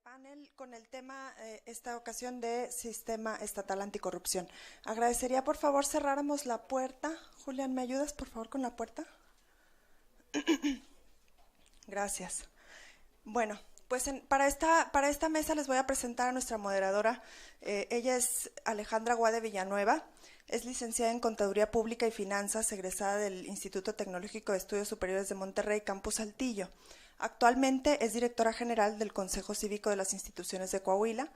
panel con el tema, esta ocasión, de Sistema Estatal Anticorrupción. Agradecería, por favor, cerráramos la puerta. Julián, ¿me ayudas, por favor, con la puerta? Gracias. Bueno, pues para esta mesa les voy a presentar a nuestra moderadora. Ella es Alejandra Guade Villanueva. Es licenciada en Contaduría Pública y Finanzas, egresada del Instituto Tecnológico de Estudios Superiores de Monterrey, Campus Saltillo. Actualmente es directora general del Consejo Cívico de las Instituciones de Coahuila,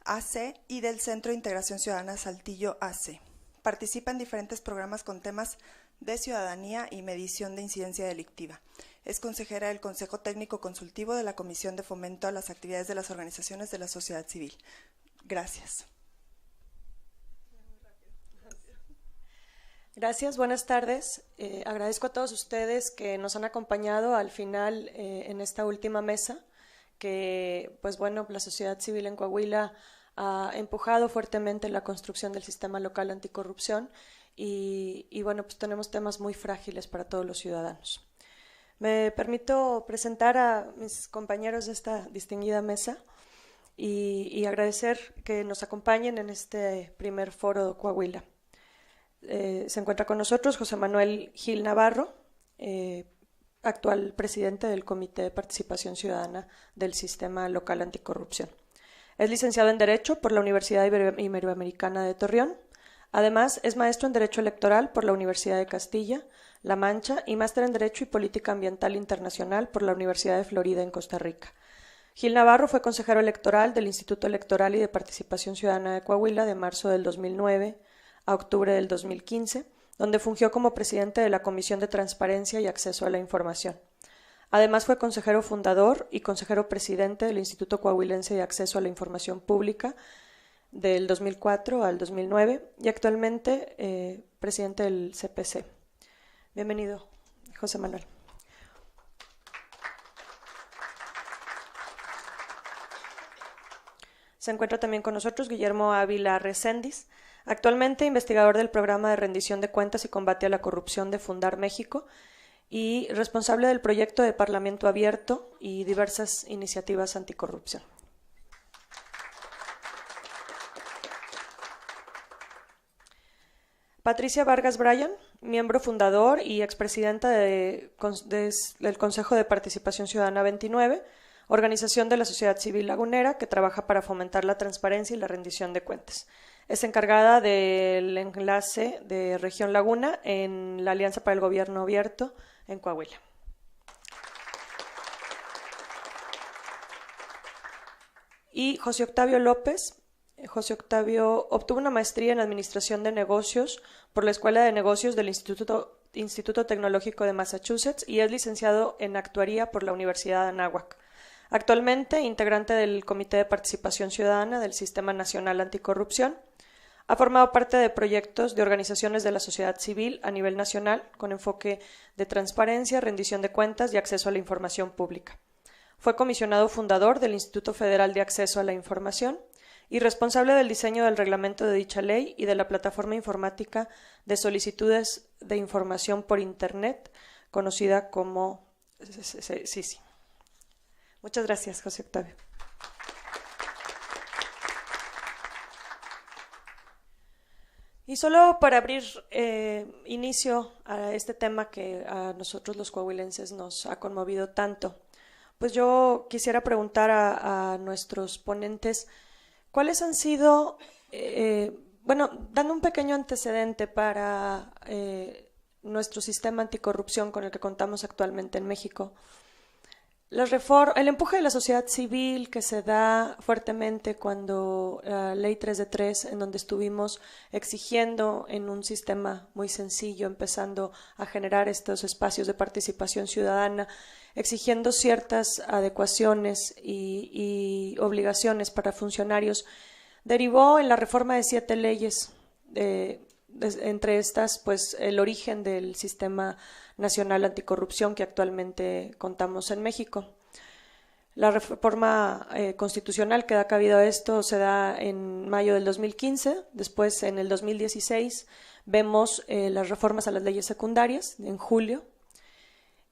AC, y del Centro de Integración Ciudadana Saltillo, AC. Participa en diferentes programas con temas de ciudadanía y medición de incidencia delictiva. Es consejera del Consejo Técnico Consultivo de la Comisión de Fomento a las Actividades de las Organizaciones de la Sociedad Civil. Gracias. Gracias, buenas tardes. Agradezco a todos ustedes que nos han acompañado al final en esta última mesa, que pues bueno, la sociedad civil en Coahuila ha empujado fuertemente la construcción del sistema local anticorrupción y bueno, pues tenemos temas muy frágiles para todos los ciudadanos. Me permito presentar a mis compañeros de esta distinguida mesa y agradecer que nos acompañen en este primer foro de Coahuila. Se encuentra con nosotros José Manuel Gil Navarro, actual presidente del Comité de Participación Ciudadana del Sistema Local Anticorrupción. Es licenciado en Derecho por la Universidad Iberoamericana de Torreón. Además, es maestro en Derecho Electoral por la Universidad de Castilla-La Mancha y máster en Derecho y Política Ambiental Internacional por la Universidad de Florida en Costa Rica. Gil Navarro fue consejero electoral del Instituto Electoral y de Participación Ciudadana de Coahuila de marzo del 2009 a octubre del 2015, donde fungió como presidente de la Comisión de Transparencia y Acceso a la Información. Además fue consejero fundador y consejero presidente del Instituto Coahuilense de Acceso a la Información Pública del 2004 al 2009 y actualmente presidente del CPC. Bienvenido, José Manuel. Se encuentra también con nosotros Guillermo Ávila Recendis, actualmente investigador del Programa de Rendición de Cuentas y Combate a la Corrupción de Fundar México y responsable del proyecto de Parlamento Abierto y diversas iniciativas anticorrupción. Patricia Vargas Bryan, miembro fundador y expresidenta del Consejo de Participación Ciudadana 29, organización de la sociedad civil lagunera que trabaja para fomentar la transparencia y la rendición de cuentas. Es encargada del enlace de Región Laguna en la Alianza para el Gobierno Abierto en Coahuila. Y José Octavio López. José Octavio obtuvo una maestría en Administración de Negocios por la Escuela de Negocios del Instituto Tecnológico de Massachusetts y es licenciado en Actuaría por la Universidad de Anáhuac. Actualmente integrante del Comité de Participación Ciudadana del Sistema Nacional Anticorrupción. Ha formado parte de proyectos de organizaciones de la sociedad civil a nivel nacional con enfoque de transparencia, rendición de cuentas y acceso a la información pública. Fue comisionado fundador del Instituto Federal de Acceso a la Información y responsable del diseño del reglamento de dicha ley y de la plataforma informática de solicitudes de información por Internet, conocida como SISI. Muchas gracias, José Octavio. Y solo para abrir inicio a este tema que a nosotros los coahuilenses nos ha conmovido tanto, pues yo quisiera preguntar a nuestros ponentes cuáles han sido, dando un pequeño antecedente para nuestro sistema anticorrupción con el que contamos actualmente en México. El empuje de la sociedad civil que se da fuertemente cuando la Ley 3 de 3, en donde estuvimos exigiendo en un sistema muy sencillo, empezando a generar estos espacios de participación ciudadana, exigiendo ciertas adecuaciones y obligaciones para funcionarios, derivó en la reforma de 7 leyes, entre estas, pues el origen del Sistema Nacional Anticorrupción que actualmente contamos en México. La reforma constitucional que da cabida a esto se da en mayo del 2015, después en el 2016 vemos las reformas a las leyes secundarias en julio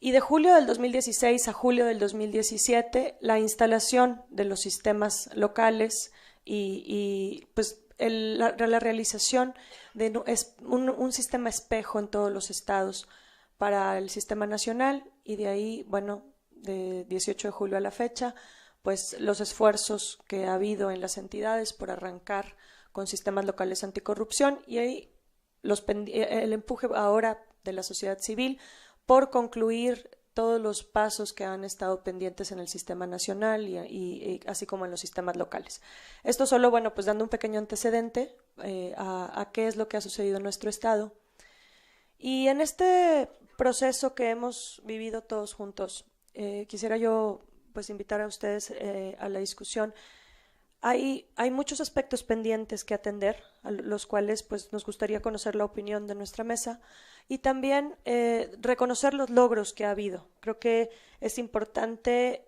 Y de julio del 2016 a julio del 2017, la instalación de los sistemas locales y pues la realización de un sistema espejo en todos los estados para el sistema nacional, y de ahí, bueno, de 18 de julio a la fecha, pues los esfuerzos que ha habido en las entidades por arrancar con sistemas locales anticorrupción, y ahí el empuje ahora de la sociedad civil por concluir todos los pasos que han estado pendientes en el sistema nacional y así como en los sistemas locales. Esto solo, bueno, pues dando un pequeño antecedente a qué es lo que ha sucedido en nuestro estado. Y en este proceso que hemos vivido todos juntos, quisiera yo pues invitar a ustedes a la discusión. Hay muchos aspectos pendientes que atender, a los cuales pues nos gustaría conocer la opinión de nuestra mesa y también reconocer los logros que ha habido. Creo que es importante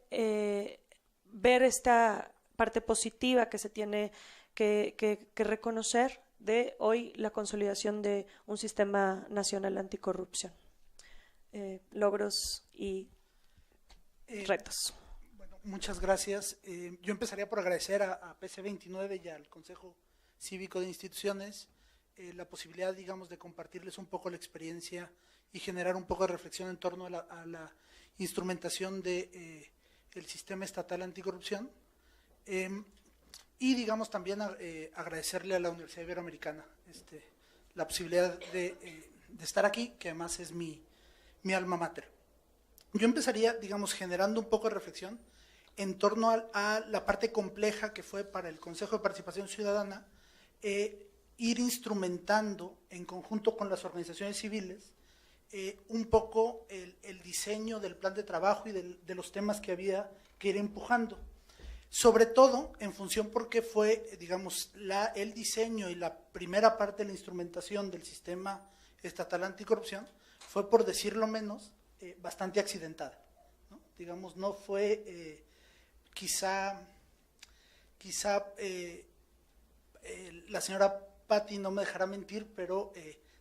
ver esta parte positiva que se tiene que reconocer de hoy la consolidación de un sistema nacional anticorrupción. Logros y retos. Muchas gracias. Yo empezaría por agradecer a PC29 y al Consejo Cívico de Instituciones la posibilidad, digamos, de compartirles un poco la experiencia y generar un poco de reflexión en torno a la instrumentación de el sistema estatal anticorrupción. Y, digamos, también agradecerle a la Universidad Iberoamericana la posibilidad de estar aquí, que además es mi alma mater. Yo empezaría, digamos, generando un poco de reflexión en torno a la parte compleja que fue para el Consejo de Participación Ciudadana ir instrumentando en conjunto con las organizaciones civiles un poco el diseño del plan de trabajo y de los temas que había que ir empujando. Sobre todo en función porque fue, digamos, el diseño y la primera parte de la instrumentación del sistema estatal anticorrupción fue, por decirlo menos, bastante accidentada, ¿no? Digamos, no fue quizá la señora Patti no me dejará mentir, pero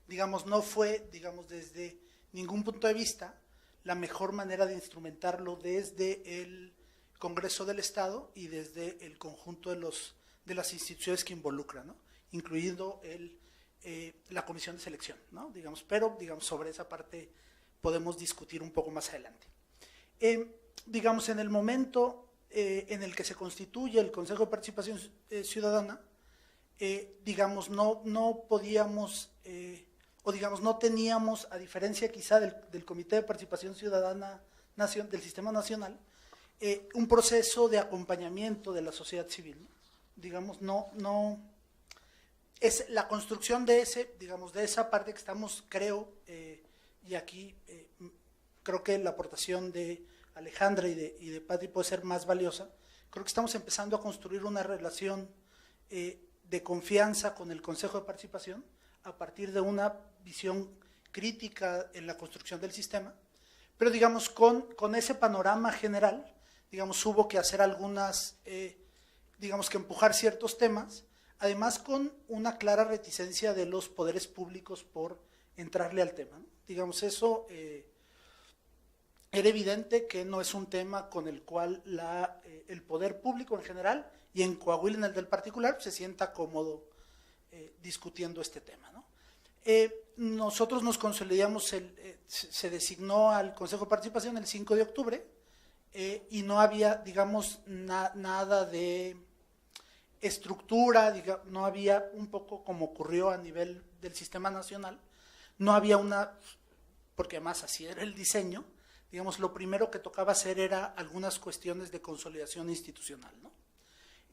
digamos, no fue, digamos, desde ningún punto de vista la mejor manera de instrumentarlo desde el Congreso del Estado y desde el conjunto de las instituciones que involucran, ¿no? Incluido la comisión de selección, ¿no? Digamos, pero digamos, sobre esa parte podemos discutir un poco más adelante. Digamos, en el momento en el que se constituye el Consejo de Participación Ciudadana, digamos, no podíamos, o digamos, no teníamos, a diferencia quizá del Comité de Participación Ciudadana del Sistema Nacional, un proceso de acompañamiento de la sociedad civil, ¿no? Digamos, no es la construcción de digamos, de esa parte que estamos, creo, y aquí creo que la aportación de Alejandra y de Patti puede ser más valiosa. Creo que estamos empezando a construir una relación de confianza con el Consejo de Participación a partir de una visión crítica en la construcción del sistema, pero digamos con ese panorama general, digamos, hubo que hacer algunas, digamos, que empujar ciertos temas, además con una clara reticencia de los poderes públicos por entrarle al tema, ¿no? Digamos, eso era evidente que no es un tema con el cual el poder público en general y en Coahuila en el del particular se sienta cómodo discutiendo este tema, ¿no? Nosotros nos consolidamos, se designó al Consejo de Participación el 5 de octubre y no había, digamos, nada de estructura, digamos, no había, un poco como ocurrió a nivel del sistema nacional, no había porque además así era el diseño, digamos, lo primero que tocaba hacer era algunas cuestiones de consolidación institucional, ¿no?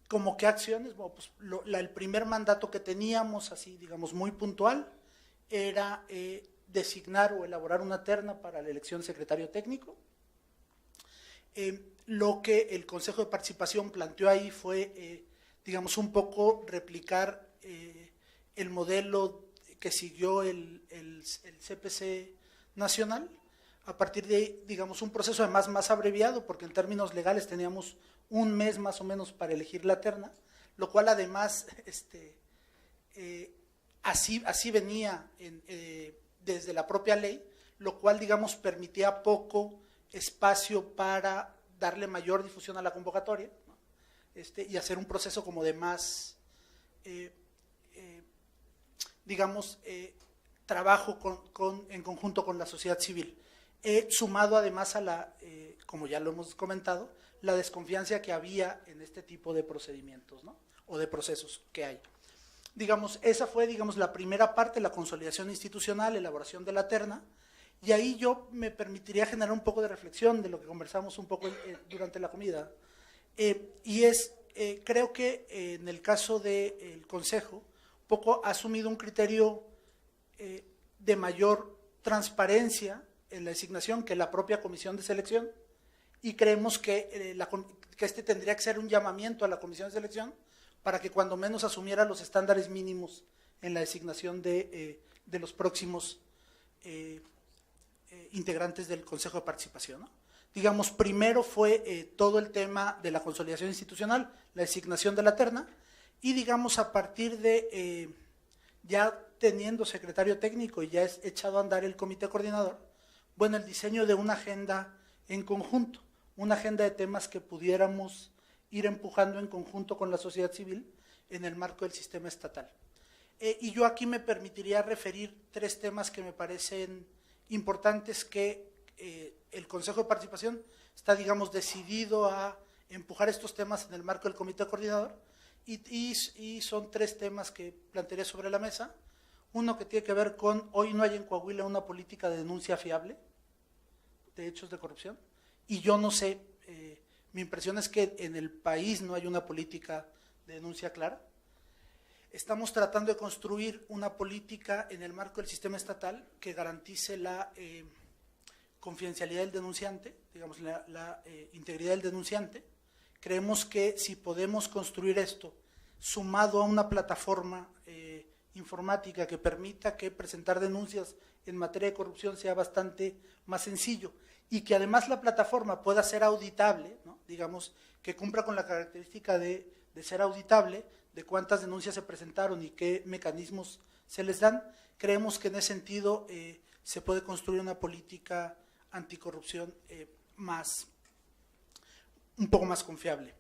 ¿Como qué acciones? Bueno, pues el primer mandato que teníamos, así, digamos, muy puntual, era designar o elaborar una terna para la elección de secretario técnico. Lo que el Consejo de Participación planteó ahí fue, digamos, un poco replicar el modelo que siguió el CPC nacional, a partir de, digamos, un proceso además más abreviado, porque en términos legales teníamos un mes más o menos para elegir la terna, lo cual además así venía desde la propia ley, lo cual, digamos, permitía poco espacio para darle mayor difusión a la convocatoria, ¿no? Y hacer un proceso como de más, digamos, trabajo en conjunto con la sociedad civil, sumado además a la, como ya lo hemos comentado, la desconfianza que había en este tipo de procedimientos, ¿no? O de procesos que hay. Digamos, esa fue, digamos, la primera parte, la consolidación institucional, elaboración de la terna, y ahí yo me permitiría generar un poco de reflexión de lo que conversamos un poco durante la comida. Creo que en el caso del Consejo, poco ha asumido un criterio de mayor transparencia en la designación que la propia comisión de selección, y creemos que este tendría que ser un llamamiento a la comisión de selección para que cuando menos asumiera los estándares mínimos en la designación de los próximos integrantes del Consejo de Participación, ¿no? Digamos, primero fue todo el tema de la consolidación institucional, la designación de la terna, y digamos a partir de ya teniendo secretario técnico y ya es echado a andar el comité coordinador, bueno, el diseño de una agenda en conjunto, una agenda de temas que pudiéramos ir empujando en conjunto con la sociedad civil en el marco del sistema estatal. Y yo aquí me permitiría referir 3 temas que me parecen importantes que el Consejo de Participación está, digamos, decidido a empujar estos temas en el marco del comité coordinador, y son 3 temas que plantearé sobre la mesa. Uno que tiene que ver con, hoy no hay en Coahuila una política de denuncia fiable de hechos de corrupción, y yo no sé, mi impresión es que en el país no hay una política de denuncia clara. Estamos tratando de construir una política en el marco del sistema estatal que garantice la confidencialidad del denunciante, digamos, la integridad del denunciante. Creemos que si podemos construir esto sumado a una plataforma informática que permita que presentar denuncias en materia de corrupción sea bastante más sencillo, y que además la plataforma pueda ser auditable, ¿no? Digamos, que cumpla con la característica de ser auditable, de cuántas denuncias se presentaron y qué mecanismos se les dan, creemos que en ese sentido se puede construir una política anticorrupción un poco más confiable.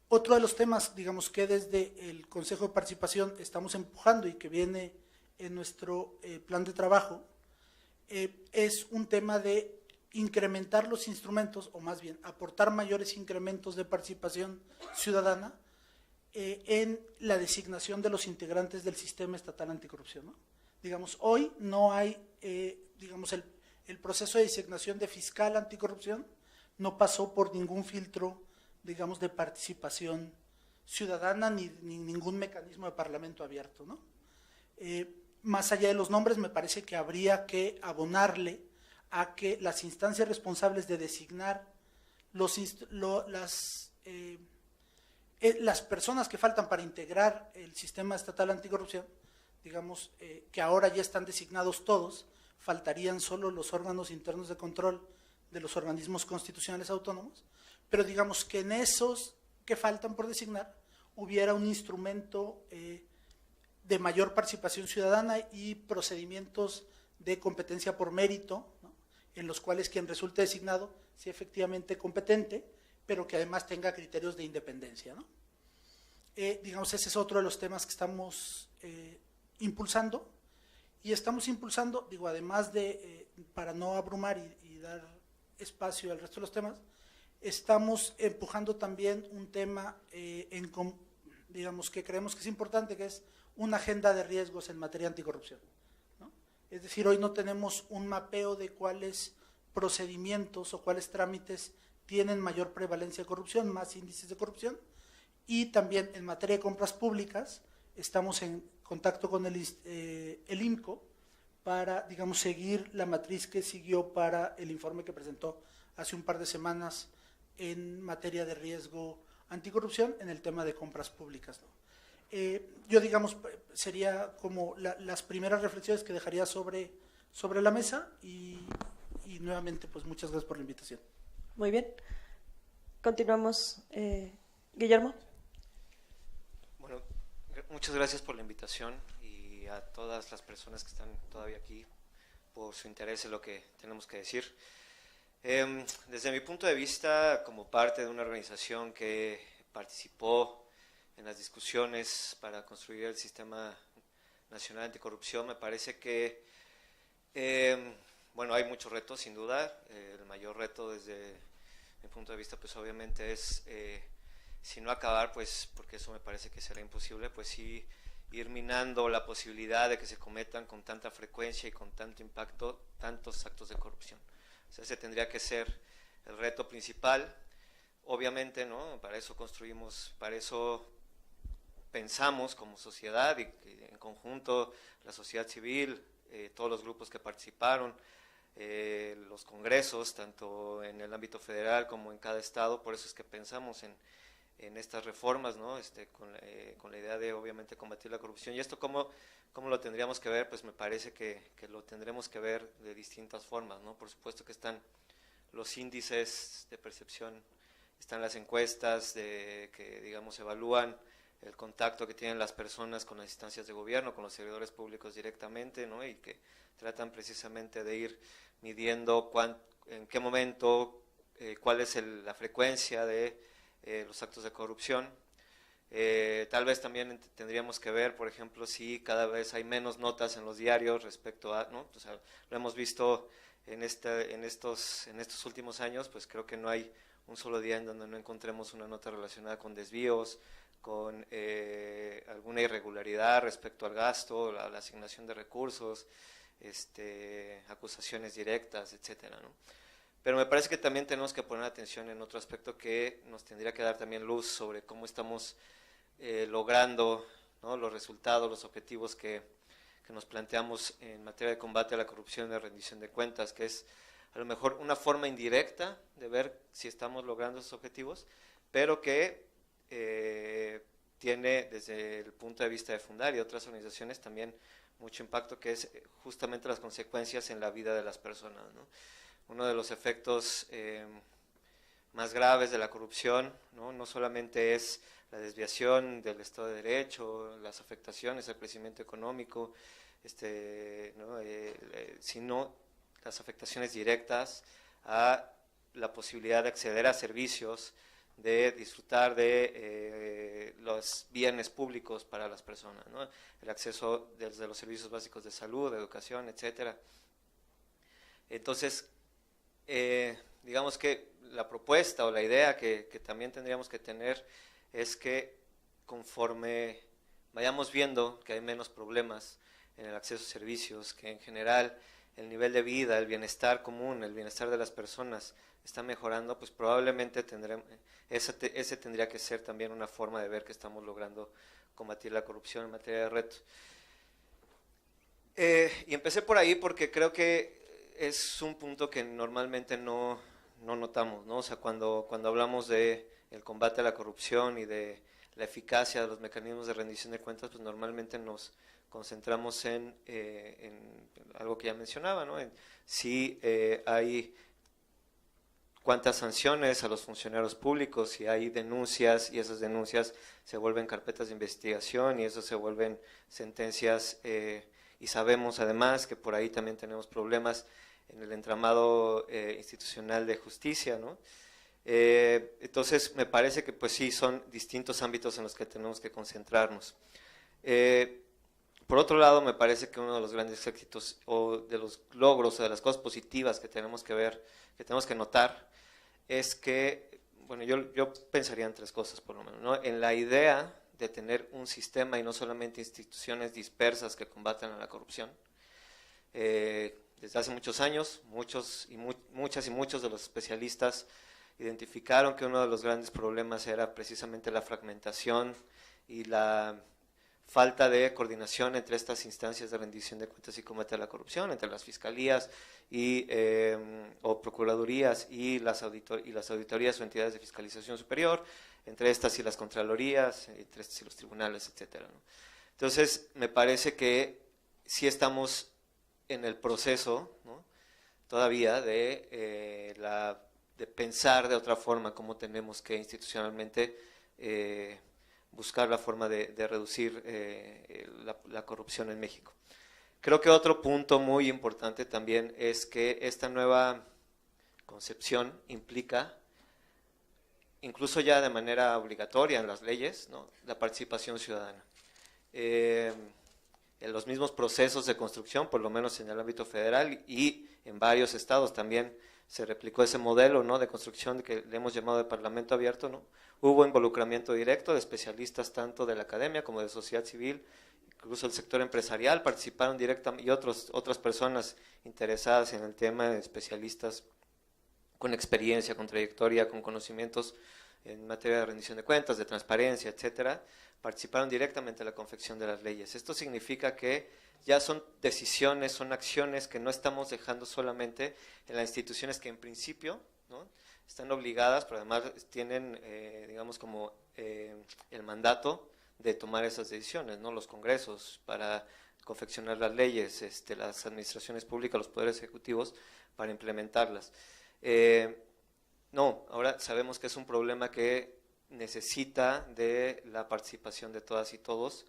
Otro de los temas, digamos, que desde el Consejo de Participación estamos empujando y que viene en nuestro plan de trabajo, es un tema de incrementar los instrumentos, o más bien aportar mayores incrementos de participación ciudadana en la designación de los integrantes del sistema estatal anticorrupción, ¿no? Digamos, hoy no hay, digamos, el proceso de designación de fiscal anticorrupción no pasó por ningún filtro, digamos, de participación ciudadana ni ningún mecanismo de parlamento abierto, ¿no? Más allá de los nombres, me parece que habría que abonarle a que las instancias responsables de designar las personas que faltan para integrar el sistema estatal anticorrupción, digamos, que ahora ya están designados todos, faltarían solo los órganos internos de control de los organismos constitucionales autónomos, pero digamos que en esos que faltan por designar hubiera un instrumento de mayor participación ciudadana y procedimientos de competencia por mérito, ¿no? En los cuales quien resulte designado sea efectivamente competente, pero que además tenga criterios de independencia, ¿no? Digamos, ese es otro de los temas que estamos impulsando, y estamos impulsando, digo, además de, para no abrumar y dar espacio al resto de los temas, estamos empujando también un tema, digamos, que creemos que es importante, que es una agenda de riesgos en materia anticorrupción, ¿no? Es decir, hoy no tenemos un mapeo de cuáles procedimientos o cuáles trámites tienen mayor prevalencia de corrupción, más índices de corrupción, y también en materia de compras públicas estamos en contacto con el IMCO para, digamos, seguir la matriz que siguió para el informe que presentó hace un par de semanas en materia de riesgo anticorrupción en el tema de compras públicas, ¿no? Yo, digamos, sería como las primeras reflexiones que dejaría sobre la mesa, y nuevamente, pues muchas gracias por la invitación. Muy bien. Continuamos. Guillermo. Bueno, muchas gracias por la invitación, y a todas las personas que están todavía aquí, por su interés en lo que tenemos que decir. Desde mi punto de vista, como parte de una organización que participó en las discusiones para construir el Sistema Nacional Anticorrupción, me parece que, bueno, hay muchos retos, sin duda. El mayor reto desde mi punto de vista, pues obviamente es, si no acabar, pues porque eso me parece que será imposible, pues sí ir minando la posibilidad de que se cometan con tanta frecuencia y con tanto impacto tantos actos de corrupción. O sea, ese tendría que ser el reto principal. Obviamente, ¿no? Para eso construimos, para eso pensamos como sociedad y en conjunto la sociedad civil, todos los grupos que participaron, los congresos, tanto en el ámbito federal como en cada estado, por eso es que pensamos en estas reformas, ¿no? Con la idea de obviamente combatir la corrupción. ¿Y esto cómo lo tendríamos que ver? Pues me parece que lo tendremos que ver de distintas formas, ¿no? Por supuesto que están los índices de percepción, están las encuestas que digamos evalúan el contacto que tienen las personas con las instancias de gobierno, con los servidores públicos directamente, ¿no? Y que tratan precisamente de ir midiendo en qué momento, cuál es la frecuencia de los actos de corrupción. Tal vez también tendríamos que ver, por ejemplo, si cada vez hay menos notas en los diarios respecto a, ¿no? O sea, lo hemos visto en estos últimos años, pues creo que no hay un solo día en donde no encontremos una nota relacionada con desvíos, con alguna irregularidad respecto al gasto, la asignación de recursos, acusaciones directas, etcétera, ¿no? Pero me parece que también tenemos que poner atención en otro aspecto que nos tendría que dar también luz sobre cómo estamos logrando, ¿no? Los resultados, los objetivos que nos planteamos en materia de combate a la corrupción y de rendición de cuentas, que es a lo mejor una forma indirecta de ver si estamos logrando esos objetivos, pero que tiene desde el punto de vista de Fundar y otras organizaciones también mucho impacto, que es justamente las consecuencias en la vida de las personas, ¿no? Uno de los efectos más graves de la corrupción, no solamente es la desviación del Estado de Derecho, las afectaciones al crecimiento económico, sino las afectaciones directas a la posibilidad de acceder a servicios, de disfrutar de los bienes públicos para las personas, ¿no? El acceso desde los servicios básicos de salud, de educación, etcétera. Entonces, digamos que la propuesta o la idea que también tendríamos que tener es que conforme vayamos viendo que hay menos problemas en el acceso a servicios, que en general el nivel de vida, el bienestar común, el bienestar de las personas está mejorando, pues probablemente ese tendría que ser también una forma de ver que estamos logrando combatir la corrupción en materia de retos. Y empecé por ahí porque creo que es un punto que normalmente no notamos, ¿no? O sea, cuando hablamos de el combate a la corrupción y de la eficacia de los mecanismos de rendición de cuentas, pues normalmente nos concentramos en algo que ya mencionaba, ¿no? En si hay cuántas sanciones a los funcionarios públicos, si hay denuncias y esas denuncias se vuelven carpetas de investigación y eso se vuelven sentencias, y sabemos además que por ahí también tenemos problemas en el entramado institucional de justicia, ¿no? Entonces me parece que pues sí son distintos ámbitos en los que tenemos que concentrarnos. Por otro lado, me parece que uno de los grandes éxitos o de los logros o de las cosas positivas que tenemos que ver, que tenemos que notar, es que, bueno, yo pensaría en tres cosas por lo menos, ¿no? En la idea de tener un sistema y no solamente instituciones dispersas que combatan a la corrupción. Desde hace muchos años, muchas y muchos de los especialistas identificaron que uno de los grandes problemas era precisamente la fragmentación y la falta de coordinación entre estas instancias de rendición de cuentas y combate a la corrupción, entre las fiscalías o procuradurías y las auditorías o entidades de fiscalización superior, entre estas y las contralorías, entre estas y los tribunales, etcétera, ¿no? Entonces, me parece que sí estamos en el proceso, ¿no? Todavía de pensar de otra forma cómo tenemos que institucionalmente buscar la forma de reducir la corrupción en México. Creo que otro punto muy importante también es que esta nueva concepción implica, incluso ya de manera obligatoria en las leyes, ¿no?, la participación ciudadana. En los mismos procesos de construcción, por lo menos en el ámbito federal y en varios estados también se replicó ese modelo, ¿no?, de construcción que le hemos llamado de parlamento abierto, ¿no? Hubo involucramiento directo de especialistas tanto de la academia como de sociedad civil, incluso el sector empresarial participaron directamente y otras personas interesadas en el tema, especialistas con experiencia, con trayectoria, con conocimientos en materia de rendición de cuentas, de transparencia, etcétera, participaron directamente en la confección de las leyes. Esto significa que ya son decisiones, son acciones que no estamos dejando solamente en las instituciones que en principio, ¿no?, están obligadas, pero además tienen, digamos, como el mandato de tomar esas decisiones, ¿no?, los congresos para confeccionar las leyes, las administraciones públicas, los poderes ejecutivos para implementarlas. No, ahora sabemos que es un problema que necesita de la participación de todas y todos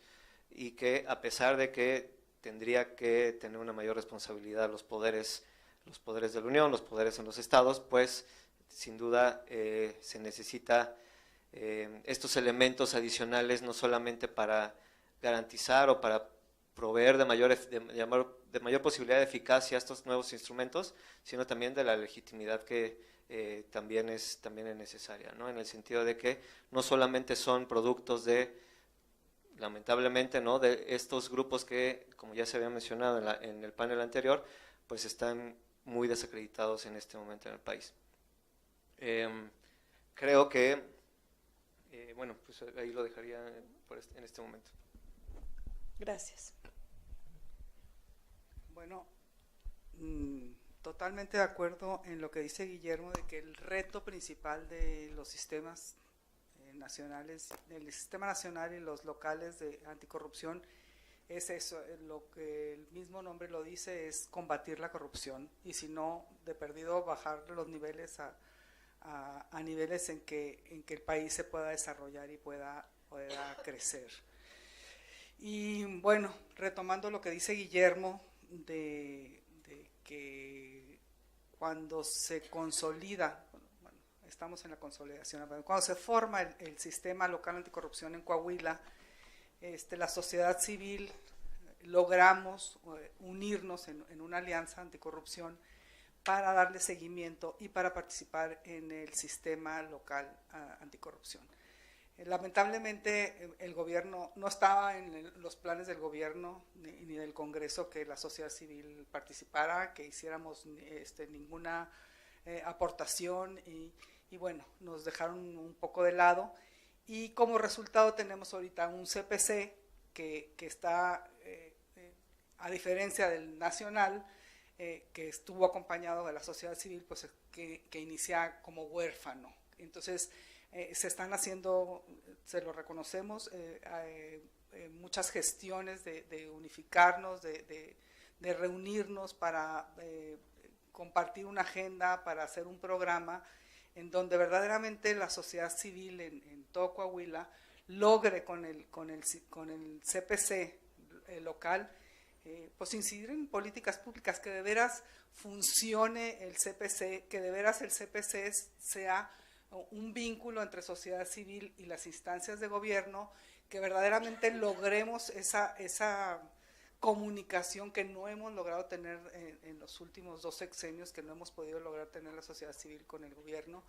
y que a pesar de que tendría que tener una mayor responsabilidad los poderes de la Unión, los poderes en los estados, pues sin duda se necesita estos elementos adicionales no solamente para garantizar o para proveer de mayor posibilidad de eficacia a estos nuevos instrumentos, sino también de la legitimidad que también es necesaria, ¿no?, en el sentido de que no solamente son productos de, lamentablemente, ¿no?, de estos grupos que, como ya se había mencionado en el panel anterior, pues están muy desacreditados en este momento en el país. Creo que, bueno, pues ahí lo dejaría en este momento. Gracias. Bueno, totalmente de acuerdo en lo que dice Guillermo, de que el reto principal de los sistemas nacionales, del sistema nacional y los locales de anticorrupción, es eso, lo que el mismo nombre lo dice, es combatir la corrupción, y si no, de perdido bajar los niveles a niveles en que el país se pueda desarrollar y pueda crecer. Y bueno, retomando lo que dice Guillermo, de que cuando se consolida, bueno, estamos en la consolidación, cuando se forma el sistema local anticorrupción en Coahuila, la sociedad civil logramos unirnos en una alianza anticorrupción para darle seguimiento y para participar en el sistema local anticorrupción. Lamentablemente el gobierno no estaba en los planes del gobierno ni del Congreso que la sociedad civil participara, que hiciéramos ninguna aportación y bueno, nos dejaron un poco de lado, y como resultado tenemos ahorita un CPC que está, a diferencia del nacional, que estuvo acompañado de la sociedad civil, pues que inicia como huérfano. Entonces se están haciendo, se lo reconocemos, muchas gestiones de unificarnos, de reunirnos para compartir una agenda, para hacer un programa en donde verdaderamente la sociedad civil en todo Coahuila logre con el CPC local, pues incidir en políticas públicas, que de veras funcione el CPC, que de veras el CPC sea un vínculo entre sociedad civil y las instancias de gobierno, que verdaderamente logremos esa comunicación que no hemos logrado tener en los últimos 2 sexenios, que no hemos podido lograr tener la sociedad civil con el gobierno.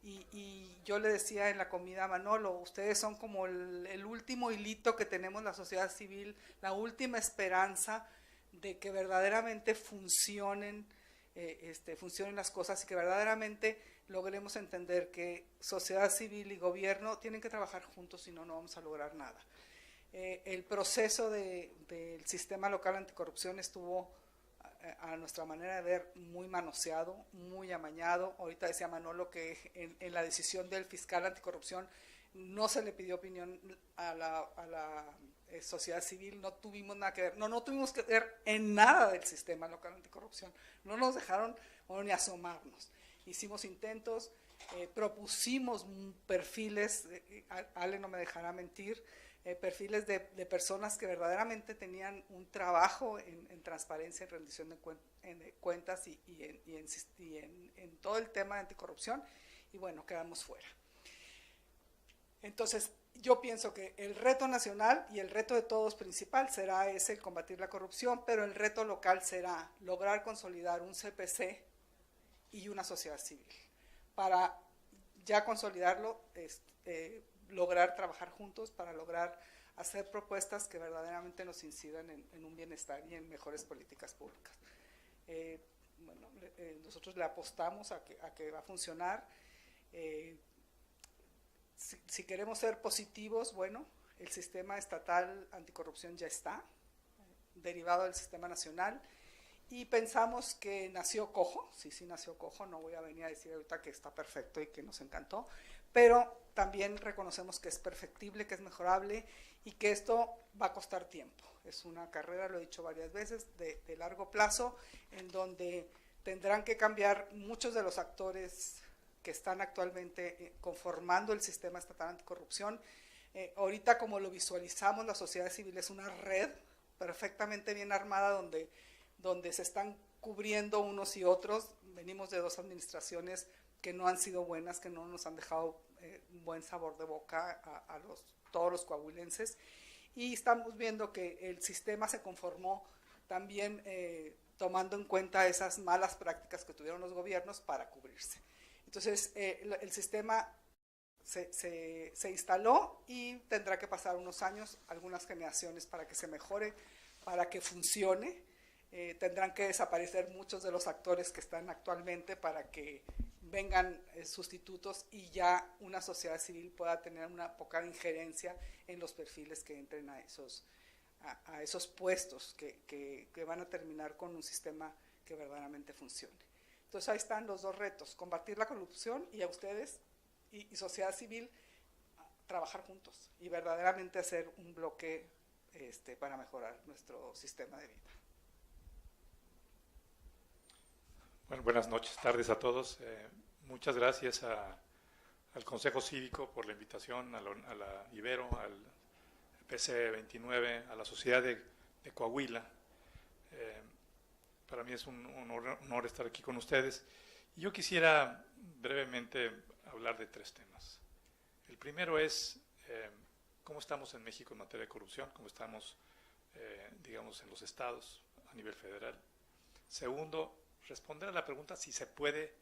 Y yo le decía en la comida a Manolo, ustedes son como el último hilito que tenemos la sociedad civil, la última esperanza de que verdaderamente funcionen las cosas y que verdaderamente logremos entender que sociedad civil y gobierno tienen que trabajar juntos, si no, no vamos a lograr nada. El proceso del sistema local anticorrupción estuvo, a nuestra manera de ver, muy manoseado, muy amañado. Ahorita decía Manolo que en la decisión del fiscal anticorrupción no se le pidió opinión a la sociedad civil, no tuvimos nada que ver, no tuvimos que ver en nada del sistema local anticorrupción, no nos dejaron ni asomarnos. Hicimos intentos, propusimos perfiles, Ale no me dejará mentir, perfiles de personas que verdaderamente tenían un trabajo en transparencia, en rendición de cuentas y en todo el tema de anticorrupción, y bueno, quedamos fuera. Entonces, yo pienso que el reto nacional y el reto de todos principal será ese, combatir la corrupción, pero el reto local será lograr consolidar un CPC y una sociedad civil. Para ya consolidarlo, lograr trabajar juntos para lograr hacer propuestas que verdaderamente nos incidan en un bienestar y en mejores políticas públicas. Bueno, nosotros le apostamos a que va a funcionar. Si queremos ser positivos, bueno, el sistema estatal anticorrupción ya está, derivado del sistema nacional, y pensamos que nació cojo, sí nació cojo, no voy a venir a decir ahorita que está perfecto y que nos encantó, pero también reconocemos que es perfectible, que es mejorable y que esto va a costar tiempo. Es una carrera, lo he dicho varias veces, de largo plazo, en donde tendrán que cambiar muchos de los actores que están actualmente conformando el sistema estatal anticorrupción. Ahorita, como lo visualizamos, la sociedad civil es una red perfectamente bien armada donde se están cubriendo unos y otros. Venimos de dos administraciones que no han sido buenas, que no nos han dejado un buen sabor de boca a todos los coahuilenses, y estamos viendo que el sistema se conformó también tomando en cuenta esas malas prácticas que tuvieron los gobiernos para cubrirse. Entonces, el sistema se instaló y tendrá que pasar unos años, algunas generaciones para que se mejore, para que funcione. Tendrán que desaparecer muchos de los actores que están actualmente para que vengan sustitutos y ya una sociedad civil pueda tener una poca injerencia en los perfiles que entren a esos puestos que van a terminar con un sistema que verdaderamente funcione. Entonces ahí están los dos retos, combatir la corrupción y a ustedes y sociedad civil trabajar juntos y verdaderamente hacer un bloque para mejorar nuestro sistema de vida. Bueno, buenas noches, tardes a todos. Muchas gracias al Consejo Cívico por la invitación, a la Ibero, al PC 29, a la Sociedad de Coahuila. Para mí es un honor estar aquí con ustedes. Y yo quisiera brevemente hablar de tres temas. El primero es cómo estamos en México en materia de corrupción, cómo estamos, digamos, en los estados a nivel federal. Segundo, responder a la pregunta si se puede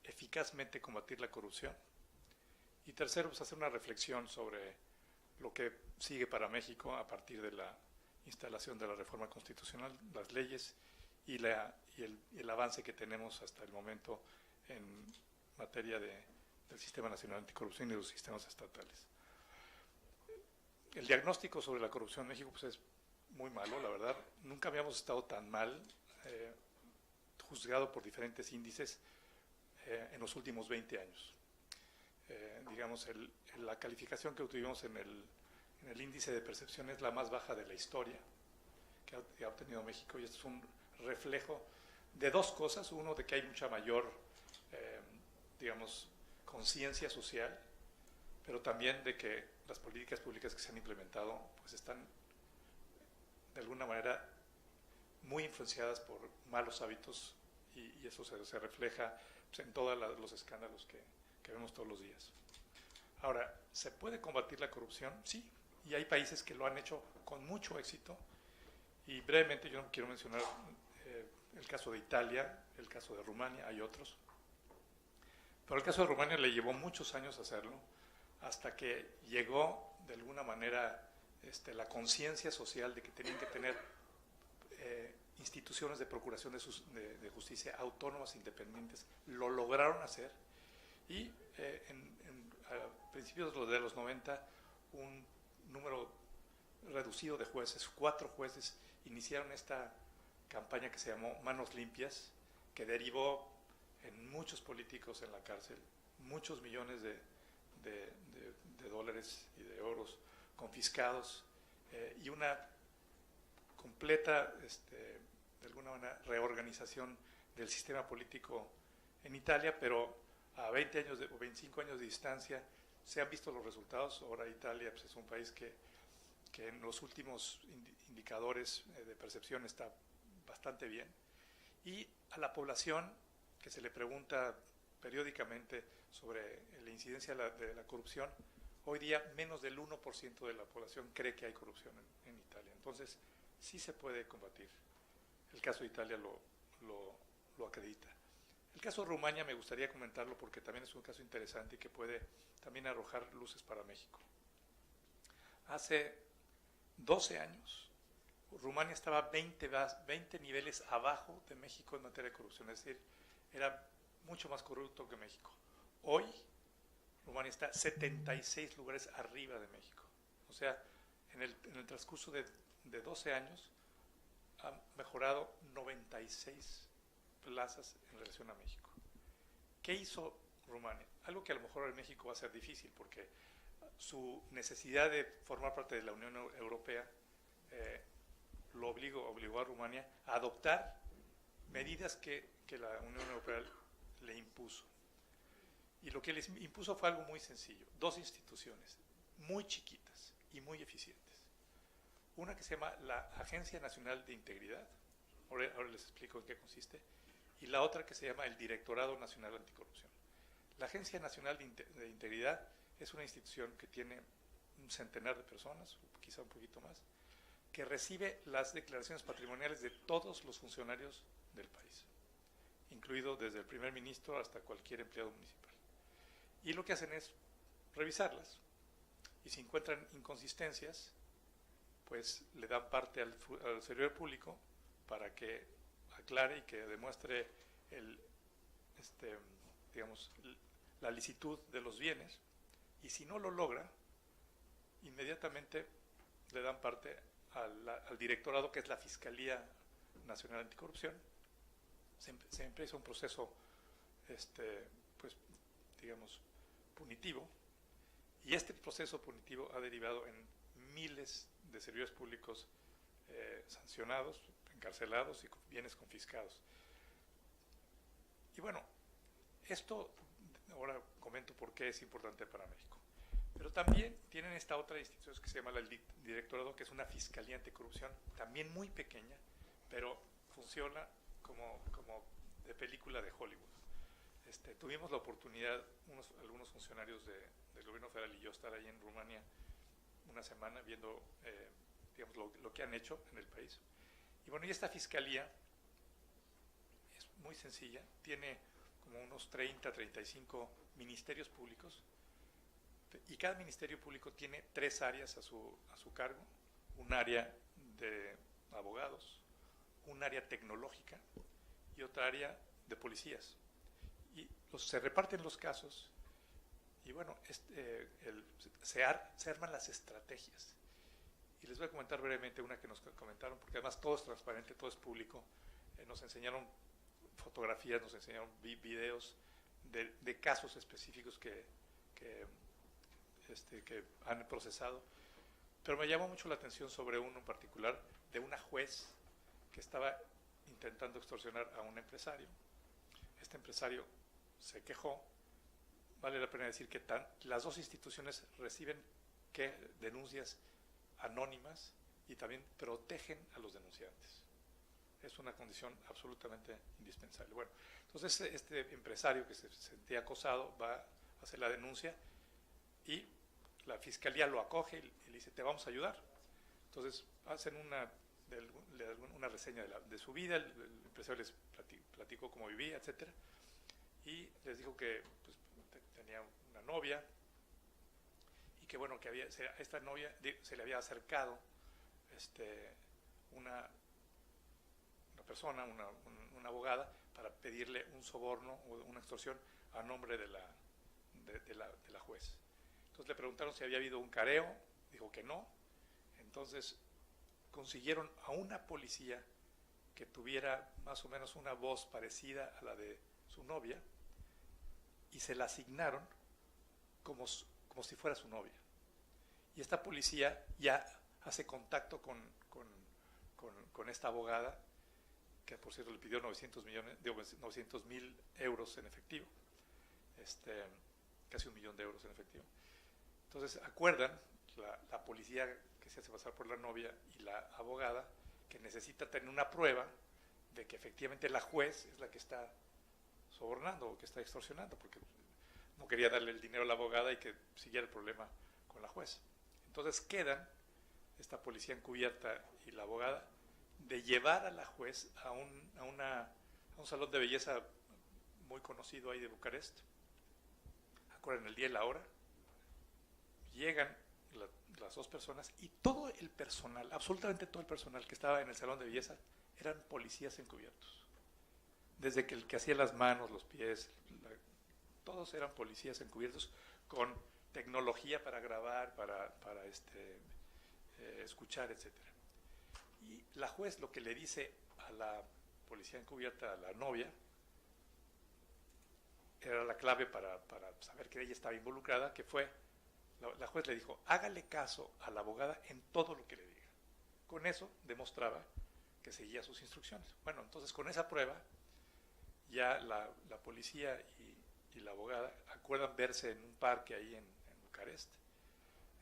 eficazmente combatir la corrupción. Y tercero, pues hacer una reflexión sobre lo que sigue para México a partir de la instalación de la reforma constitucional, las leyes y el avance que tenemos hasta el momento en materia del Sistema Nacional Anticorrupción y de los sistemas estatales. El diagnóstico sobre la corrupción en México pues, es muy malo, la verdad. Nunca habíamos estado tan mal, juzgado por diferentes índices en los últimos 20 años. Digamos, la calificación que obtuvimos en el índice de percepción es la más baja de la historia que ha obtenido México, y esto es un reflejo de dos cosas. Uno, de que hay mucha mayor, digamos, conciencia social, pero también de que las políticas públicas que se han implementado pues están de alguna manera muy influenciadas por malos hábitos, y eso se refleja pues, en todos los escándalos que vemos todos los días. Ahora, ¿se puede combatir la corrupción? Sí, y hay países que lo han hecho con mucho éxito, y brevemente yo quiero mencionar el caso de Italia, el caso de Rumania, hay otros. Pero el caso de Rumania le llevó muchos años hacerlo, hasta que llegó de alguna manera la conciencia social de que tenían que tener instituciones de procuración de justicia autónomas e independientes. Lo lograron hacer, y a principios de los 90 un número reducido de jueces, 4 jueces, iniciaron esta campaña que se llamó Manos Limpias, que derivó en muchos políticos en la cárcel, muchos millones de dólares y de euros confiscados, y una completa, de alguna manera, reorganización del sistema político en Italia, pero a 20 años o 25 años de distancia se han visto los resultados. Ahora Italia pues, es un país que que en los últimos indicadores de percepción está bastante bien, y a la población que se le pregunta periódicamente sobre la incidencia de la corrupción, hoy día menos del 1% de la población cree que hay corrupción en Italia. Entonces, sí se puede combatir. El caso de Italia lo acredita. El caso de Rumania me gustaría comentarlo porque también es un caso interesante y que puede también arrojar luces para México. Hace 12 años, Rumania estaba 20 niveles abajo de México en materia de corrupción, es decir, era mucho más corrupto que México. Hoy, Rumania está 76 lugares arriba de México. O sea, en el transcurso de 12 años ha mejorado 96 plazas en relación a México. ¿Qué hizo Rumania? Algo que a lo mejor en México va a ser difícil porque su necesidad de formar parte de la Unión Europea lo obligó a Rumania a adoptar medidas que la Unión Europea le impuso. Y lo que les impuso fue algo muy sencillo. Dos instituciones muy chiquitas y muy eficientes. Una que se llama la Agencia Nacional de Integridad, ahora les explico en qué consiste, y la otra que se llama el Directorado Nacional Anticorrupción. La Agencia Nacional de Integridad es una institución que tiene un centenar de personas, quizá un poquito más, que recibe las declaraciones patrimoniales de todos los funcionarios del país, incluido desde el primer ministro hasta cualquier empleado municipal. Y lo que hacen es revisarlas, y si encuentran inconsistencias, pues le dan parte al servidor público para que aclare y que demuestre la licitud de los bienes, y si no lo logra, inmediatamente le dan parte al directorado, que es la Fiscalía Nacional Anticorrupción. Se empieza un proceso punitivo, y este proceso punitivo ha derivado en miles de servidores públicos sancionados, encarcelados y con bienes confiscados. Y bueno, esto ahora comento por qué es importante para México. Pero también tienen esta otra institución que se llama el Directorado, que es una fiscalía anticorrupción, también muy pequeña, pero funciona como de película de Hollywood. Tuvimos la oportunidad, algunos funcionarios del gobierno federal y yo, estar ahí en Rumania una semana viendo lo que han hecho en el país. Y bueno, y esta fiscalía es muy sencilla, tiene como unos 35 ministerios públicos, y cada ministerio público tiene 3 áreas a su cargo: un área de abogados, un área tecnológica y otra área de policías. Y se reparten los casos, y bueno, se arman las estrategias. Y les voy a comentar brevemente una que nos comentaron, porque además todo es transparente, todo es público. Nos enseñaron fotografías, nos enseñaron videos de casos específicos que han procesado. Pero me llamó mucho la atención sobre uno en particular, de una juez que estaba intentando extorsionar a un empresario. Este empresario se quejó. Vale la pena decir que las dos instituciones reciben denuncias anónimas y también protegen a los denunciantes. Es una condición absolutamente indispensable. Bueno, entonces este empresario que se sentía acosado va a hacer la denuncia, y la fiscalía lo acoge y le dice: te vamos a ayudar. Entonces hacen una reseña de su vida. El empresario les platicó cómo vivía, etcétera, y les dijo que tenía una novia, y que bueno, que a esta novia se le había acercado una persona, una abogada, para pedirle un soborno o una extorsión a nombre de la juez. Entonces le preguntaron si había habido un careo, dijo que no. Entonces consiguieron a una policía que tuviera más o menos una voz parecida a la de su novia, y se la asignaron como si fuera su novia. Y esta policía ya hace contacto con esta abogada, que por cierto le pidió 900.000 euros en efectivo, casi 1 millón de euros en efectivo. Entonces acuerdan, la policía que se hace pasar por la novia, y la abogada, que necesita tener una prueba de que efectivamente la juez es la que está sobornando o que está extorsionando, porque no quería darle el dinero a la abogada y que siguiera el problema con la juez. Entonces quedan esta policía encubierta y la abogada de llevar a la juez a un salón de belleza muy conocido ahí de Bucarest. Acuerdan el día y la hora. Llegan las dos personas y todo el personal, absolutamente todo el personal que estaba en el salón de belleza eran policías encubiertos. Desde que el que hacía las manos, los pies, todos eran policías encubiertos con tecnología para grabar, para escuchar, etc. Y la juez lo que le dice a la policía encubierta, a la novia, era la clave para saber que ella estaba involucrada, que fue, la juez le dijo, hágale caso a la abogada en todo lo que le diga. Con eso demostraba que seguía sus instrucciones. Bueno, entonces con esa prueba, ya la policía y la abogada acuerdan verse en un parque ahí en Bucarest,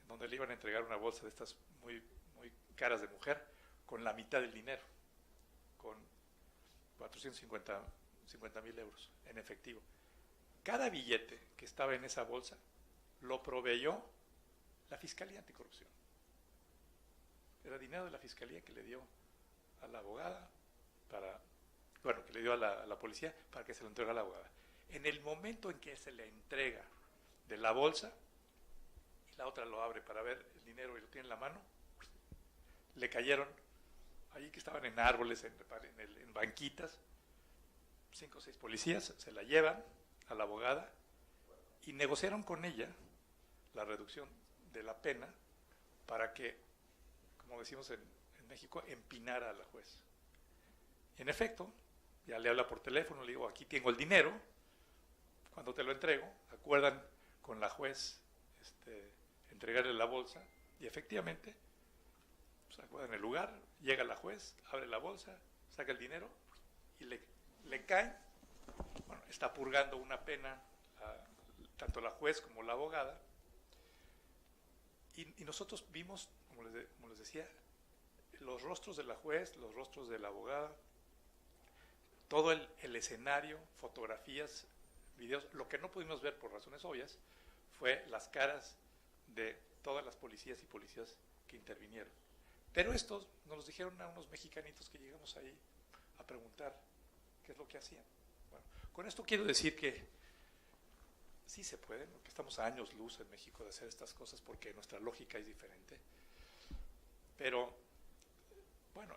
en donde le iban a entregar una bolsa de estas muy, muy caras de mujer, con la mitad del dinero, con 450.000 euros en efectivo. Cada billete que estaba en esa bolsa lo proveyó la Fiscalía Anticorrupción. Era dinero de la Fiscalía que le dio a la abogada, que le dio a la policía para que se lo entregara a la abogada. En el momento en que se le entrega de la bolsa, y la otra lo abre para ver el dinero y lo tiene en la mano, le cayeron, allí que estaban en árboles, en banquitas, 5 o 6 policías, se la llevan a la abogada y negociaron con ella la reducción de la pena para que, como decimos en México, empinara a la juez. En efecto, ya le habla por teléfono, le digo, aquí tengo el dinero, cuando te lo entrego, acuerdan con la juez entregarle la bolsa, y efectivamente, se acuerdan en el lugar, llega la juez, abre la bolsa, saca el dinero, y le cae, bueno, está purgando una pena, tanto la juez como la abogada, y nosotros vimos, como les decía, los rostros de la juez, los rostros de la abogada, todo el escenario, fotografías, videos. Lo que no pudimos ver por razones obvias fue las caras de todas las policías y policías que intervinieron. Pero estos nos los dijeron a unos mexicanitos que llegamos ahí a preguntar qué es lo que hacían. Bueno, con esto quiero decir que sí se puede, porque estamos a años luz en México de hacer estas cosas porque nuestra lógica es diferente. Pero, bueno,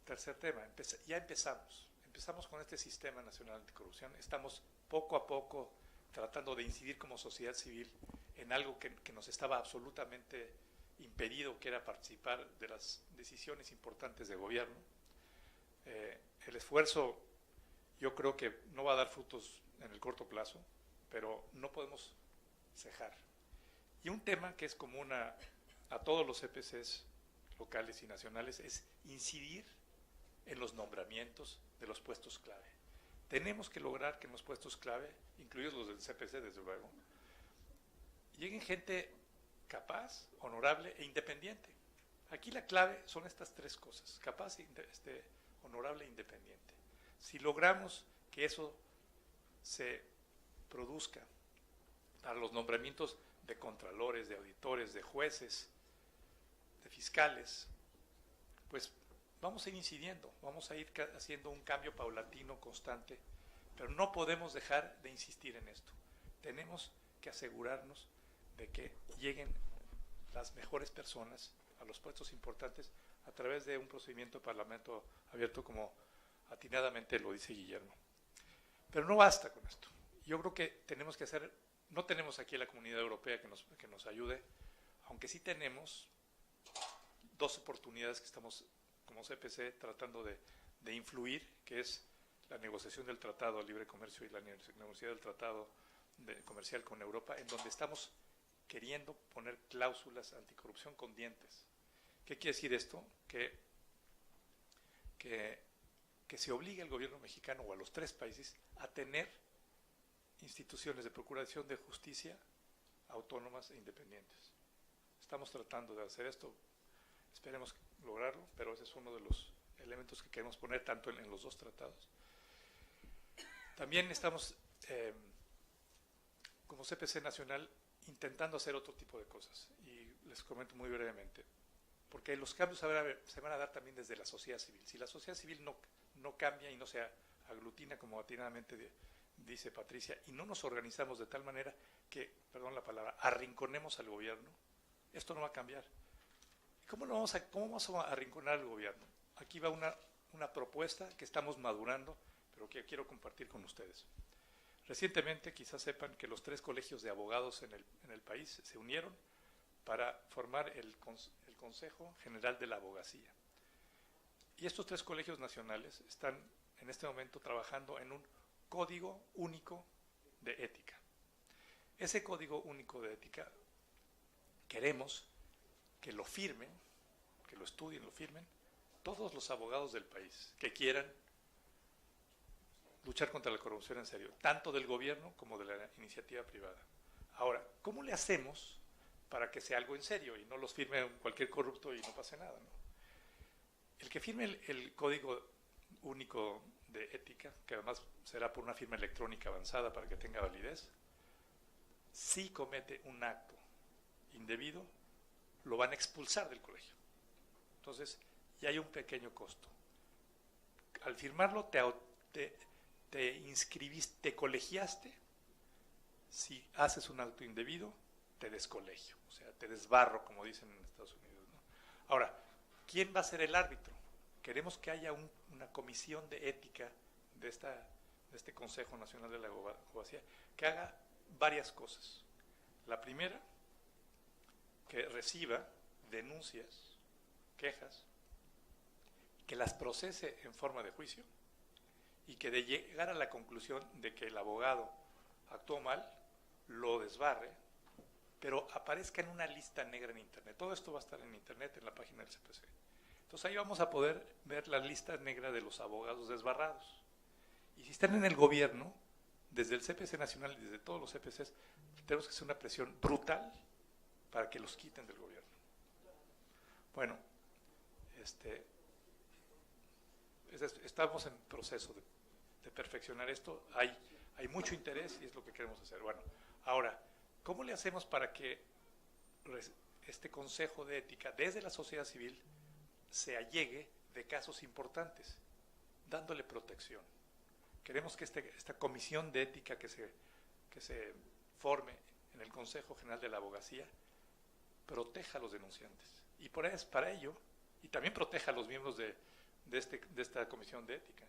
tercer tema, ya empezamos con este Sistema Nacional Anticorrupción, estamos poco a poco tratando de incidir como sociedad civil en algo que nos estaba absolutamente impedido, que era participar de las decisiones importantes de gobierno. El esfuerzo yo creo que no va a dar frutos en el corto plazo, pero no podemos cejar. Y un tema que es común a todos los CPCs locales y nacionales es incidir en los nombramientos de los puestos clave. Tenemos que lograr que en los puestos clave, incluidos los del CPC desde luego, lleguen gente capaz, honorable e independiente. Aquí la clave son estas tres cosas: capaz, honorable e independiente. Si logramos que eso se produzca para los nombramientos de contralores, de auditores, de jueces, de fiscales, pues vamos a ir incidiendo, vamos a ir haciendo un cambio paulatino, constante, pero no podemos dejar de insistir en esto. Tenemos que asegurarnos de que lleguen las mejores personas a los puestos importantes a través de un procedimiento de parlamento abierto, como atinadamente lo dice Guillermo. Pero no basta con esto. Yo creo que tenemos que hacer, no tenemos aquí a la Comunidad Europea que nos ayude, aunque sí tenemos dos oportunidades que estamos como CPC tratando de influir, que es la negociación del Tratado de Libre Comercio y la negociación del Tratado Comercial con Europa, en donde estamos queriendo poner cláusulas anticorrupción con dientes. ¿Qué quiere decir esto? Que se obligue al gobierno mexicano o a los tres países a tener instituciones de procuración de justicia autónomas e independientes. Estamos tratando de hacer esto, esperemos lograrlo, pero ese es uno de los elementos que queremos poner tanto en los dos tratados. También estamos, como CPC Nacional, intentando hacer otro tipo de cosas, y les comento muy brevemente, porque los cambios se van a dar también desde la sociedad civil. Si la sociedad civil no cambia y no se aglutina, como atinadamente dice Patricia, y no nos organizamos de tal manera que, perdón la palabra, arrinconemos al gobierno, esto no va a cambiar. ¿Cómo vamos a arrinconar al gobierno? Aquí va una propuesta que estamos madurando, pero que quiero compartir con ustedes. Recientemente, quizás sepan que los 3 colegios de abogados en el país se unieron para formar el Consejo General de la Abogacía. Y estos 3 colegios nacionales están en este momento trabajando en un código único de ética. Ese código único de ética queremos que lo firmen, que lo estudien, lo firmen, todos los abogados del país que quieran luchar contra la corrupción en serio, tanto del gobierno como de la iniciativa privada. Ahora, ¿cómo le hacemos para que sea algo en serio y no los firme cualquier corrupto y no pase nada, ¿no? El que firme el código único de ética, que además será por una firma electrónica avanzada para que tenga validez, si comete un acto indebido, lo van a expulsar del colegio. Entonces, ya hay un pequeño costo. Al firmarlo, te inscribiste, te colegiaste. Si haces un acto indebido, te descolegio, o sea, te desbarro, como dicen en Estados Unidos, ¿no? Ahora, ¿quién va a ser el árbitro? Queremos que haya una comisión de ética de este Consejo Nacional de la Abogacía que haga varias cosas. La primera, que reciba denuncias, quejas, que las procese en forma de juicio y que de llegar a la conclusión de que el abogado actuó mal, lo desbarre, pero aparezca en una lista negra en Internet. Todo esto va a estar en Internet, en la página del CPC. Entonces ahí vamos a poder ver la lista negra de los abogados desbarrados. Y si están en el gobierno, desde el CPC Nacional y desde todos los CPCs, tenemos que hacer una presión brutal para que los quiten del gobierno. Bueno, estamos en proceso de perfeccionar esto. Hay mucho interés y es lo que queremos hacer. Bueno, ahora, ¿cómo le hacemos para que este Consejo de Ética desde la sociedad civil se allegue de casos importantes, dándole protección? Queremos que esta comisión de ética que se forme en el Consejo General de la Abogacía proteja a los denunciantes. Y para ello, y también proteja a los miembros de esta comisión de ética.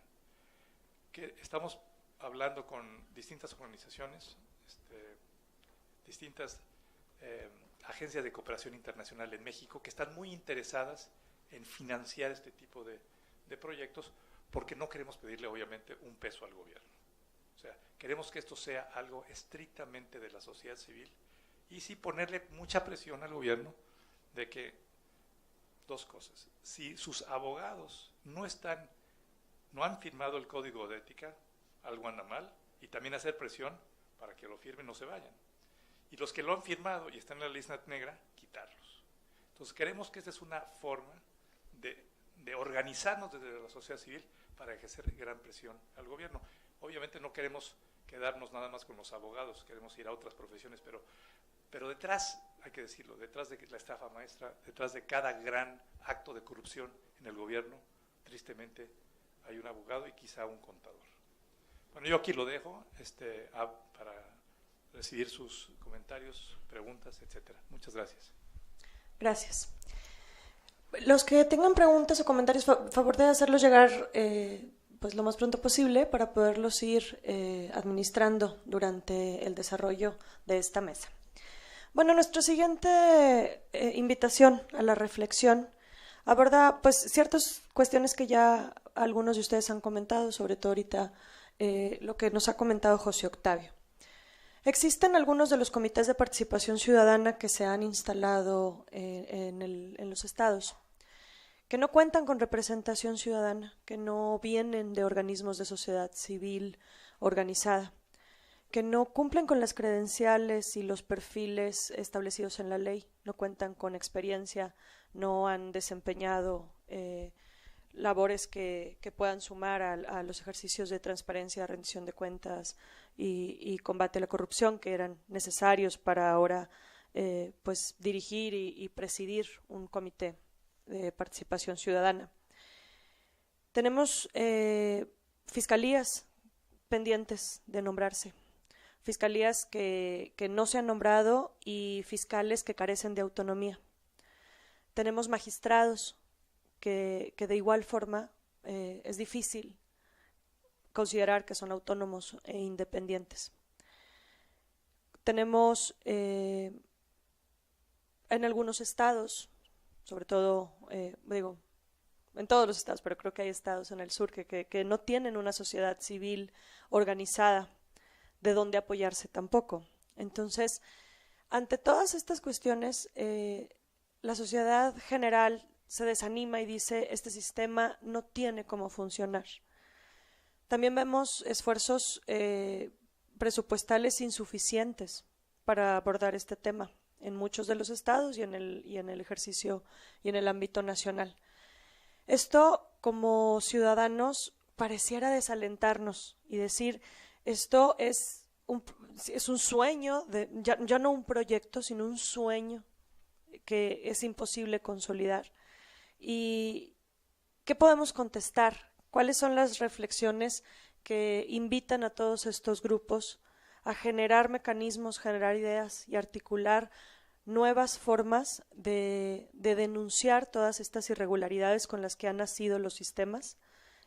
Que estamos hablando con distintas organizaciones, distintas agencias de cooperación internacional en México que están muy interesadas en financiar este tipo de proyectos, porque no queremos pedirle obviamente un peso al gobierno. O sea, queremos que esto sea algo estrictamente de la sociedad civil y sí ponerle mucha presión al gobierno de que, dos cosas, si sus abogados no han firmado el código de ética, algo anda mal, y también hacer presión para que lo firmen, no se vayan. Y los que lo han firmado y están en la lista negra, quitarlos. Entonces queremos que esta es una forma de organizarnos desde la sociedad civil para ejercer gran presión al gobierno. Obviamente no queremos quedarnos nada más con los abogados, queremos ir a otras profesiones, pero detrás, hay que decirlo, detrás de la estafa maestra, detrás de cada gran acto de corrupción en el gobierno, tristemente hay un abogado y quizá un contador. Bueno, yo aquí lo dejo para recibir sus comentarios, preguntas, etcétera. Muchas gracias. Gracias. Los que tengan preguntas o comentarios, favor de hacerlos llegar pues lo más pronto posible para poderlos ir administrando durante el desarrollo de esta mesa. Bueno, nuestra siguiente invitación a la reflexión aborda pues ciertas cuestiones que ya algunos de ustedes han comentado, sobre todo ahorita lo que nos ha comentado José Octavio. Existen algunos de los comités de participación ciudadana que se han instalado en los estados, que no cuentan con representación ciudadana, que no vienen de organismos de sociedad civil organizada, que no cumplen con las credenciales y los perfiles establecidos en la ley, no cuentan con experiencia, no han desempeñado labores que puedan sumar a los ejercicios de transparencia, rendición de cuentas y combate a la corrupción que eran necesarios para ahora pues dirigir y presidir un comité de participación ciudadana. Tenemos fiscalías pendientes de nombrarse, fiscalías que no se han nombrado y fiscales que carecen de autonomía. Tenemos magistrados que de igual forma es difícil considerar que son autónomos e independientes. Tenemos en algunos estados, sobre todo, en todos los estados, pero creo que hay estados en el sur que no tienen una sociedad civil organizada de dónde apoyarse tampoco. Entonces, ante todas estas cuestiones, la sociedad general se desanima y dice, este sistema no tiene cómo funcionar. También vemos esfuerzos presupuestales insuficientes para abordar este tema en muchos de los estados y en el ejercicio y en el ámbito nacional. Esto, como ciudadanos, pareciera desalentarnos y decir, esto es un sueño, ya no un proyecto, sino un sueño que es imposible consolidar. ¿Y qué podemos contestar? ¿Cuáles son las reflexiones que invitan a todos estos grupos a generar mecanismos, generar ideas y articular nuevas formas de denunciar todas estas irregularidades con las que han nacido los sistemas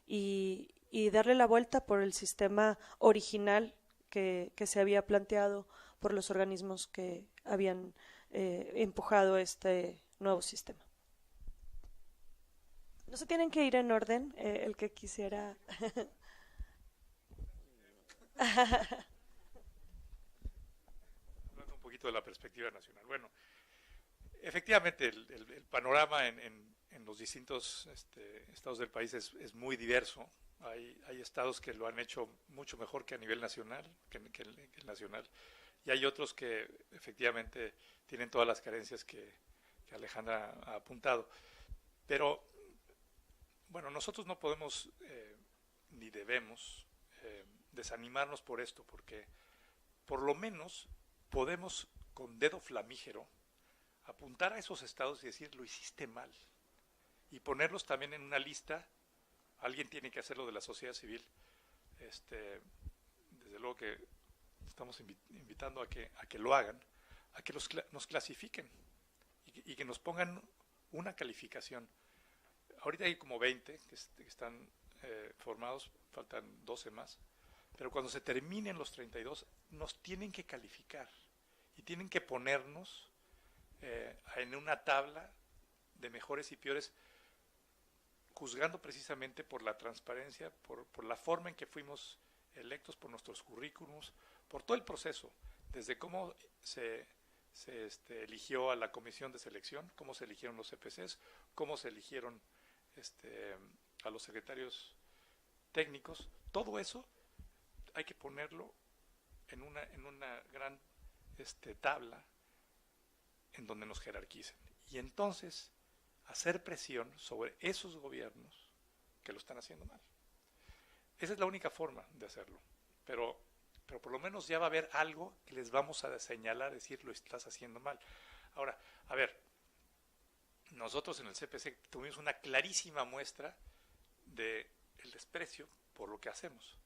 y darle la vuelta por el sistema original que se había planteado por los organismos que habían empujado este nuevo sistema? No se tienen que ir en orden, el que quisiera. Hablando un poquito de la perspectiva nacional. Bueno, efectivamente el panorama en los distintos estados del país es muy diverso. Hay estados que lo han hecho mucho mejor que a nivel nacional, que el nacional, y hay otros que efectivamente tienen todas las carencias que Alejandra ha apuntado. Pero bueno, nosotros no podemos ni debemos desanimarnos por esto, porque por lo menos podemos con dedo flamígero apuntar a esos estados y decir, lo hiciste mal, y ponerlos también en una lista. Alguien tiene que hacerlo de la sociedad civil. Desde luego que estamos invitando a que lo hagan, a que nos clasifiquen y que nos pongan una calificación. Ahorita hay como 20 que están formados, faltan 12 más, pero cuando se terminen los 32 nos tienen que calificar y tienen que ponernos en una tabla de mejores y peores, juzgando precisamente por la transparencia, por la forma en que fuimos electos, por nuestros currículums, por todo el proceso, desde cómo se eligió a la comisión de selección, cómo se eligieron los CPCs, cómo se eligieron a los secretarios técnicos. Todo eso hay que ponerlo en una gran tabla en donde nos jerarquicen. Y entonces hacer presión sobre esos gobiernos que lo están haciendo mal. Esa es la única forma de hacerlo. Pero por lo menos ya va a haber algo que les vamos a señalar, decir, lo estás haciendo mal. Ahora, a ver, nosotros en el CPC tuvimos una clarísima muestra del desprecio por lo que hacemos.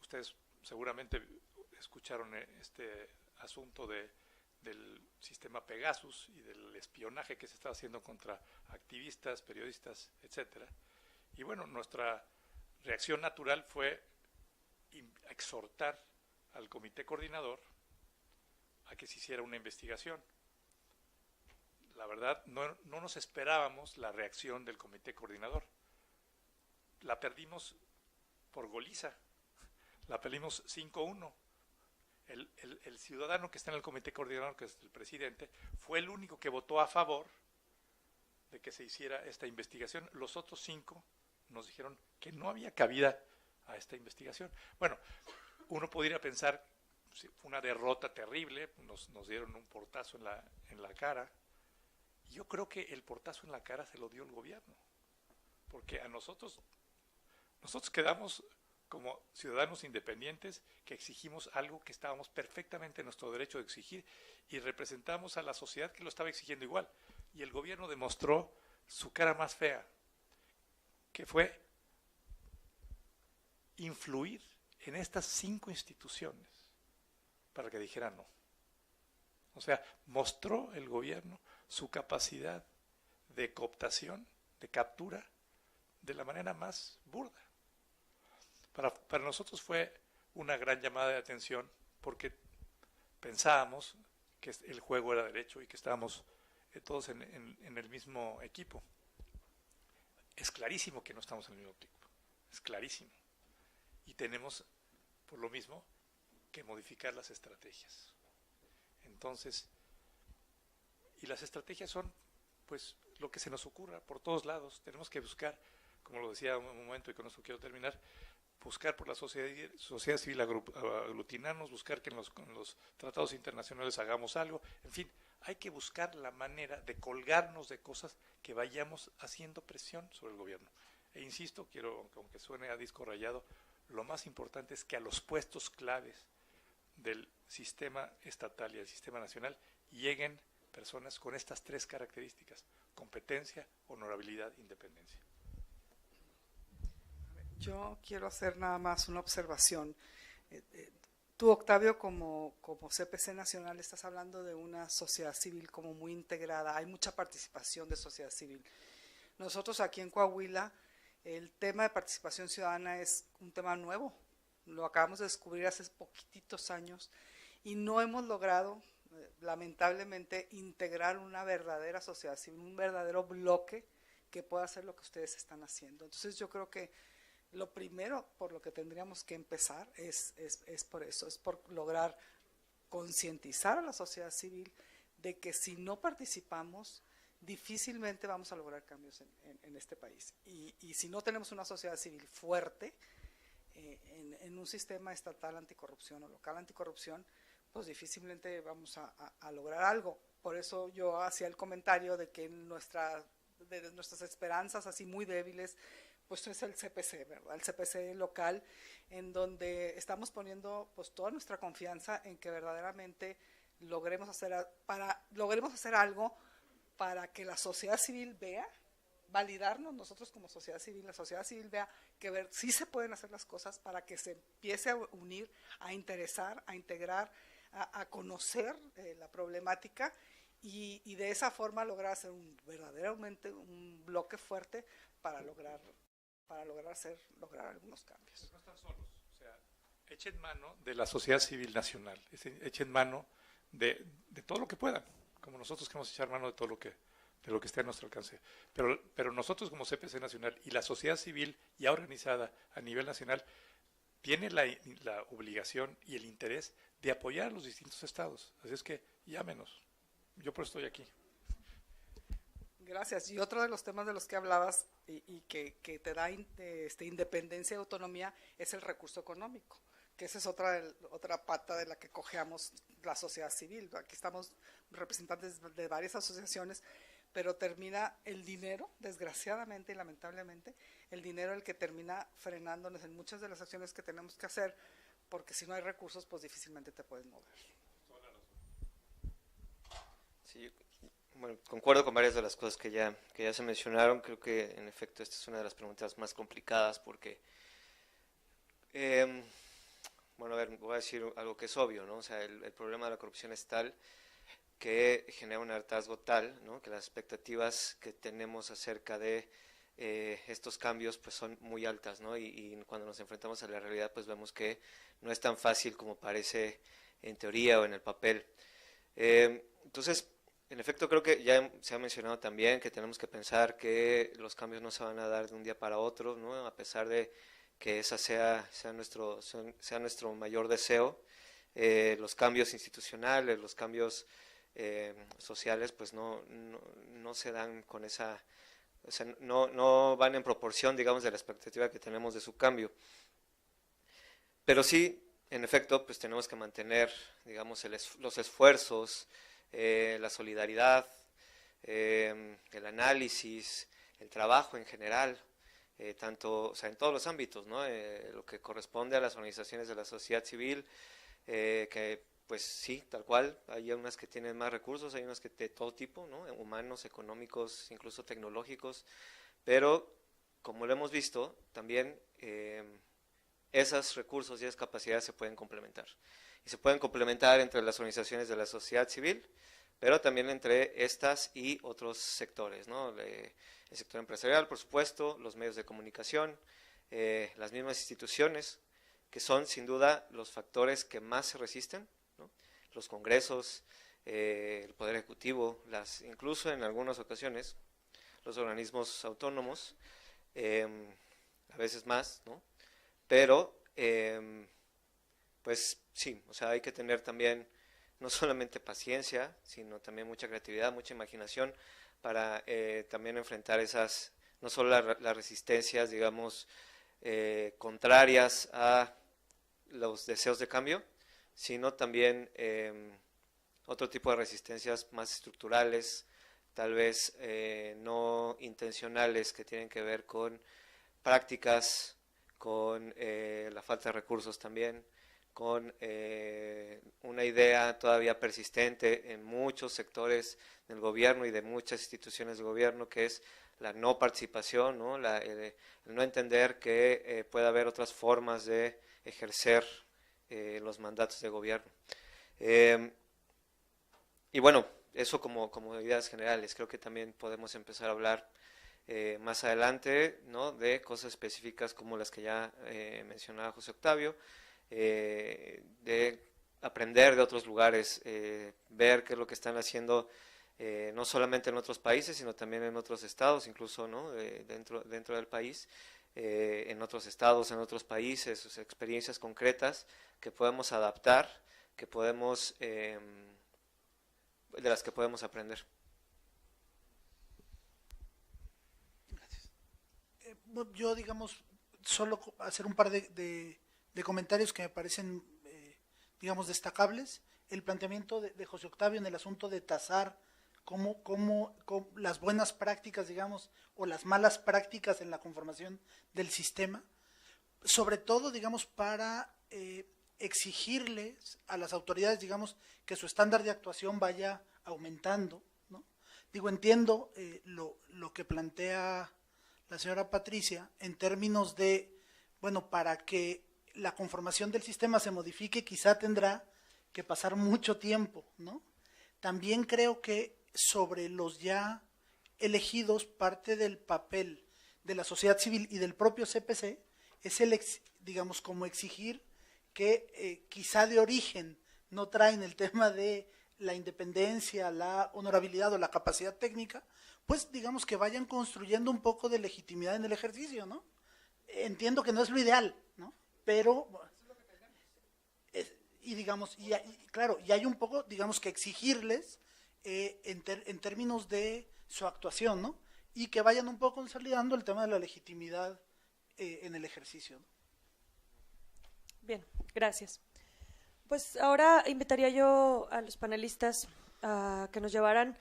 Ustedes seguramente escucharon este asunto del sistema Pegasus y del espionaje que se está haciendo contra activistas, periodistas, etcétera. Y bueno, nuestra reacción natural fue exhortar al comité coordinador a que se hiciera una investigación. La verdad, no nos esperábamos la reacción del comité coordinador. La perdimos por goliza, la perdimos 5-1. El ciudadano que está en el comité coordinador, que es el presidente, fue el único que votó a favor de que se hiciera esta investigación. Los otros 5 nos dijeron que no había cabida a esta investigación. Bueno, uno podría pensar, fue una derrota terrible, nos dieron un portazo en la cara. Yo creo que el portazo en la cara se lo dio el gobierno, porque a nosotros quedamos como ciudadanos independientes que exigimos algo que estábamos perfectamente en nuestro derecho de exigir y representamos a la sociedad que lo estaba exigiendo igual. Y el gobierno demostró su cara más fea, que fue influir en estas 5 instituciones para que dijeran no. O sea, mostró el gobierno su capacidad de cooptación, de captura, de la manera más burda. Para nosotros fue una gran llamada de atención porque pensábamos que el juego era derecho y que estábamos todos en el mismo equipo. Es clarísimo que no estamos en el mismo equipo, es clarísimo. Y tenemos, por lo mismo, que modificar las estrategias. Entonces, y las estrategias son, pues, lo que se nos ocurra por todos lados. Tenemos que buscar, como lo decía un momento y con eso quiero terminar, buscar por la sociedad civil aglutinarnos, buscar que en los tratados internacionales hagamos algo, en fin, hay que buscar la manera de colgarnos de cosas que vayamos haciendo presión sobre el gobierno. E insisto, aunque suene a disco rayado, lo más importante es que a los puestos claves del sistema estatal y del sistema nacional lleguen personas con estas 3 características: competencia, honorabilidad, independencia. Yo quiero hacer nada más una observación. Tú, Octavio, como CPC Nacional, estás hablando de una sociedad civil como muy integrada. Hay mucha participación de sociedad civil. Nosotros aquí en Coahuila, el tema de participación ciudadana es un tema nuevo. Lo acabamos de descubrir hace poquititos años y no hemos logrado, lamentablemente, integrar una verdadera sociedad civil, un verdadero bloque que pueda hacer lo que ustedes están haciendo. Entonces yo creo que lo primero por lo que tendríamos que empezar es por eso, es por lograr concientizar a la sociedad civil de que si no participamos, difícilmente vamos a lograr cambios en este país. Y si no tenemos una sociedad civil fuerte en un sistema estatal anticorrupción o local anticorrupción, pues difícilmente vamos a lograr algo. Por eso yo hacía el comentario de que nuestras esperanzas así muy débiles, pues es el CPC, ¿verdad? El CPC local, en donde estamos poniendo pues toda nuestra confianza en que verdaderamente logremos hacer algo para que la sociedad civil vea, validarnos nosotros como sociedad civil, la sociedad civil vea que sí se pueden hacer las cosas, para que se empiece a unir, a interesar, a integrar, a conocer la problemática y de esa forma lograr hacer verdaderamente un bloque fuerte para lograr algunos cambios. No están solos, o sea, echen mano de la sociedad civil nacional, echen mano de todo lo que puedan, como nosotros queremos echar mano de todo lo que esté a nuestro alcance. Pero nosotros como CPC Nacional y la sociedad civil ya organizada a nivel nacional tiene la obligación y el interés de apoyar a los distintos estados. Así es que llámenos, yo por eso estoy aquí. Gracias. Y otro de los temas de los que hablabas y que te da independencia y autonomía es el recurso económico, que esa es otra pata de la que cojeamos la sociedad civil. Aquí estamos representantes de varias asociaciones, pero termina el dinero, desgraciadamente y lamentablemente, el dinero el que termina frenándonos en muchas de las acciones que tenemos que hacer, porque si no hay recursos, pues difícilmente te puedes mover. Sí, bueno, concuerdo con varias de las cosas que ya se mencionaron. Creo que en efecto esta es una de las preguntas más complicadas porque, bueno, a ver, voy a decir algo que es obvio, ¿no? O sea, el problema de la corrupción es tal que genera un hartazgo tal, ¿no? Que las expectativas que tenemos acerca de estos cambios pues son muy altas, ¿no? Y cuando nos enfrentamos a la realidad pues vemos que no es tan fácil como parece en teoría o en el papel. Entonces, en efecto, creo que ya se ha mencionado también que tenemos que pensar que los cambios no se van a dar de un día para otro, ¿no? A pesar de que esa sea nuestro mayor deseo, los cambios institucionales, los cambios sociales, pues no se dan con esa, o sea, no van en proporción, digamos, de la expectativa que tenemos de su cambio. Pero sí en efecto, pues tenemos que mantener, digamos, los esfuerzos, la solidaridad, el análisis, el trabajo en general, tanto, o sea, en todos los ámbitos, ¿no? Lo que corresponde a las organizaciones de la sociedad civil, que pues sí, tal cual, hay unas que tienen más recursos, hay unas que de todo tipo, ¿no? Humanos, económicos, incluso tecnológicos, pero como lo hemos visto, también esos recursos y esas capacidades se pueden complementar. Y se pueden complementar entre las organizaciones de la sociedad civil, pero también entre estas y otros sectores, ¿no? El sector empresarial, por supuesto, los medios de comunicación, las mismas instituciones, que son sin duda los factores que más se resisten, ¿no? Los congresos, el Poder Ejecutivo, incluso en algunas ocasiones los organismos autónomos, a veces más, ¿no? Pero, pues sí, o sea, hay que tener también no solamente paciencia, sino también mucha creatividad, mucha imaginación para también enfrentar esas, no solo las resistencias, digamos, contrarias a los deseos de cambio, sino también otro tipo de resistencias más estructurales, tal vez no intencionales, que tienen que ver con prácticas, con la falta de recursos también, con una idea todavía persistente en muchos sectores del gobierno y de muchas instituciones del gobierno, que es la no participación, ¿no? El no entender que puede haber otras formas de ejercer los mandatos de gobierno. Y bueno, eso como ideas generales. Creo que también podemos empezar a hablar más adelante, ¿no? De cosas específicas como las que ya mencionaba José Octavio, de aprender de otros lugares, ver qué es lo que están haciendo no solamente en otros países, sino también en otros estados, incluso, ¿no? dentro del país, en otros estados, en otros países, sus experiencias concretas que podemos adaptar, que podemos, de las que podemos aprender. Gracias. Yo, digamos, solo hacer un par de comentarios que me parecen, digamos, destacables. El planteamiento de José Octavio en el asunto de tasar cómo las buenas prácticas, digamos, o las malas prácticas en la conformación del sistema, sobre todo, digamos, para exigirles a las autoridades, digamos, que su estándar de actuación vaya aumentando, ¿no? Digo, entiendo lo que plantea la señora Patricia en términos de, bueno, para que la conformación del sistema se modifique, quizá tendrá que pasar mucho tiempo, ¿no? También creo que sobre los ya elegidos, parte del papel de la sociedad civil y del propio CPC es digamos, como exigir que quizá de origen no traen el tema de la independencia, la honorabilidad o la capacidad técnica, pues digamos que vayan construyendo un poco de legitimidad en el ejercicio, ¿no? Entiendo que no es lo ideal, ¿no? Pero y digamos, claro, y hay un poco, digamos, que exigirles en términos de su actuación, ¿no? Y que vayan un poco consolidando el tema de la legitimidad en el ejercicio, ¿no? Bien, gracias. Pues ahora invitaría yo a los panelistas a que nos llevaran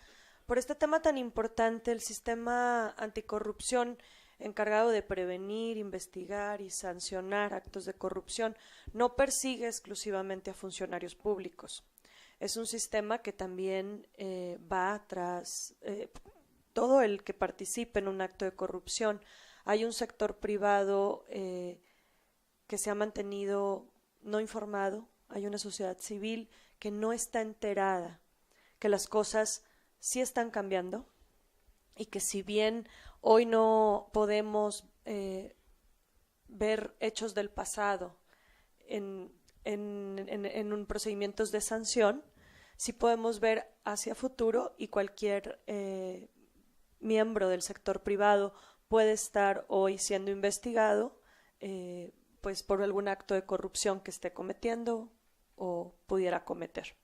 por este tema tan importante, el sistema anticorrupción encargado de prevenir, investigar y sancionar actos de corrupción, no persigue exclusivamente a funcionarios públicos. Es un sistema que también va tras todo el que participe en un acto de corrupción. Hay un sector privado que se ha mantenido no informado, hay una sociedad civil que no está enterada, que las cosas sí están cambiando y que si bien hoy no podemos ver hechos del pasado en procedimientos de sanción, sí podemos ver hacia futuro y cualquier miembro del sector privado puede estar hoy siendo investigado pues por algún acto de corrupción que esté cometiendo o pudiera cometer.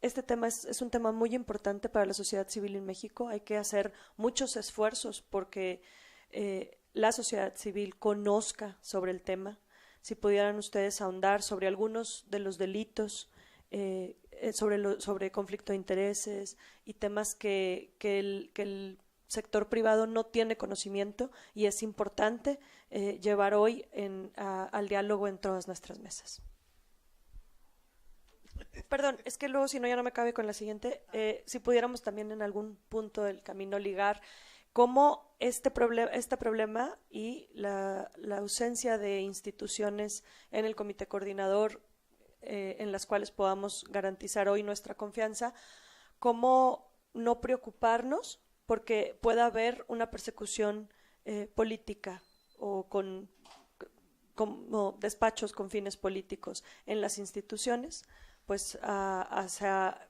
Este tema es un tema muy importante para la sociedad civil en México. Hay que hacer muchos esfuerzos porque la sociedad civil conozca sobre el tema. si pudieran ustedes ahondar sobre algunos de los delitos, sobre conflicto de intereses y temas que el sector privado no tiene conocimiento y es importante llevar hoy al diálogo en todas nuestras mesas. Perdón, es que luego si no ya no me cabe con la siguiente. Si pudiéramos también en algún punto del camino ligar cómo este problema y la ausencia de instituciones en el comité coordinador en las cuales podamos garantizar hoy nuestra confianza, cómo no preocuparnos porque pueda haber una persecución política o como despachos con fines políticos en las instituciones, pues hacia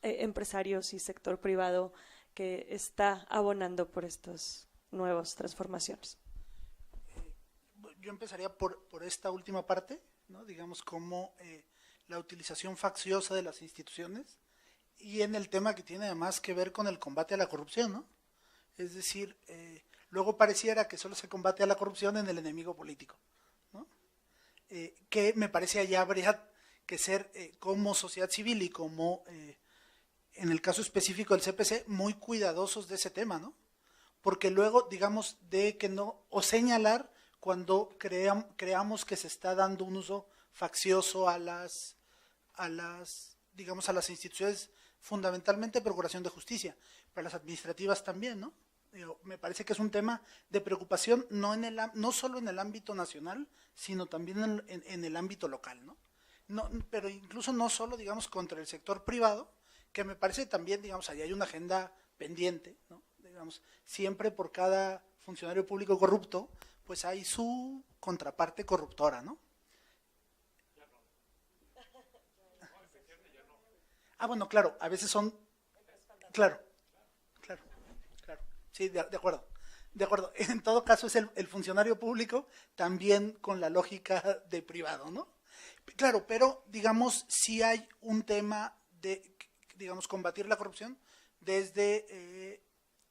empresarios y sector privado que está abonando por estas nuevas transformaciones. Yo empezaría por esta última parte, ¿no? Digamos, como la utilización facciosa de las instituciones y en el tema que tiene además que ver con el combate a la corrupción, ¿no? Es decir, luego pareciera que solo se combate a la corrupción en el enemigo político, ¿no? Que me parece allá habría que ser como sociedad civil y como en el caso específico del CPC muy cuidadosos de ese tema, ¿no? Porque luego, digamos, de que no, o señalar cuando creamos que se está dando un uso faccioso a las instituciones, fundamentalmente procuración de justicia, pero las administrativas también, ¿no? Me parece que es un tema de preocupación no solo en el ámbito nacional, sino también en el ámbito local, ¿no? Pero incluso no solo, digamos, contra el sector privado, que me parece también, digamos, ahí hay una agenda pendiente, ¿no? Digamos, siempre por cada funcionario público corrupto, pues hay su contraparte corruptora, ¿no? Bueno, claro, a veces son, claro, sí, de acuerdo. En todo caso es el funcionario público también con la lógica de privado, ¿no? Claro, pero digamos, si hay un tema de, digamos, combatir la corrupción desde,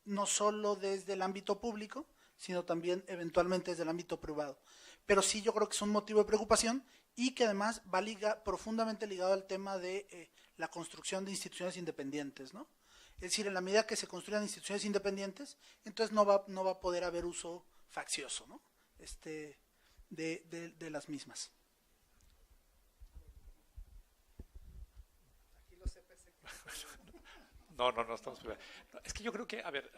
no solo desde el ámbito público, sino también eventualmente desde el ámbito privado. Pero sí yo creo que es un motivo de preocupación y que además va profundamente ligado al tema de la construcción de instituciones independientes, ¿no? Es decir, en la medida que se construyan instituciones independientes, entonces no va a poder haber uso faccioso, ¿no? De las mismas. No, estamos... Es que yo creo que, a ver,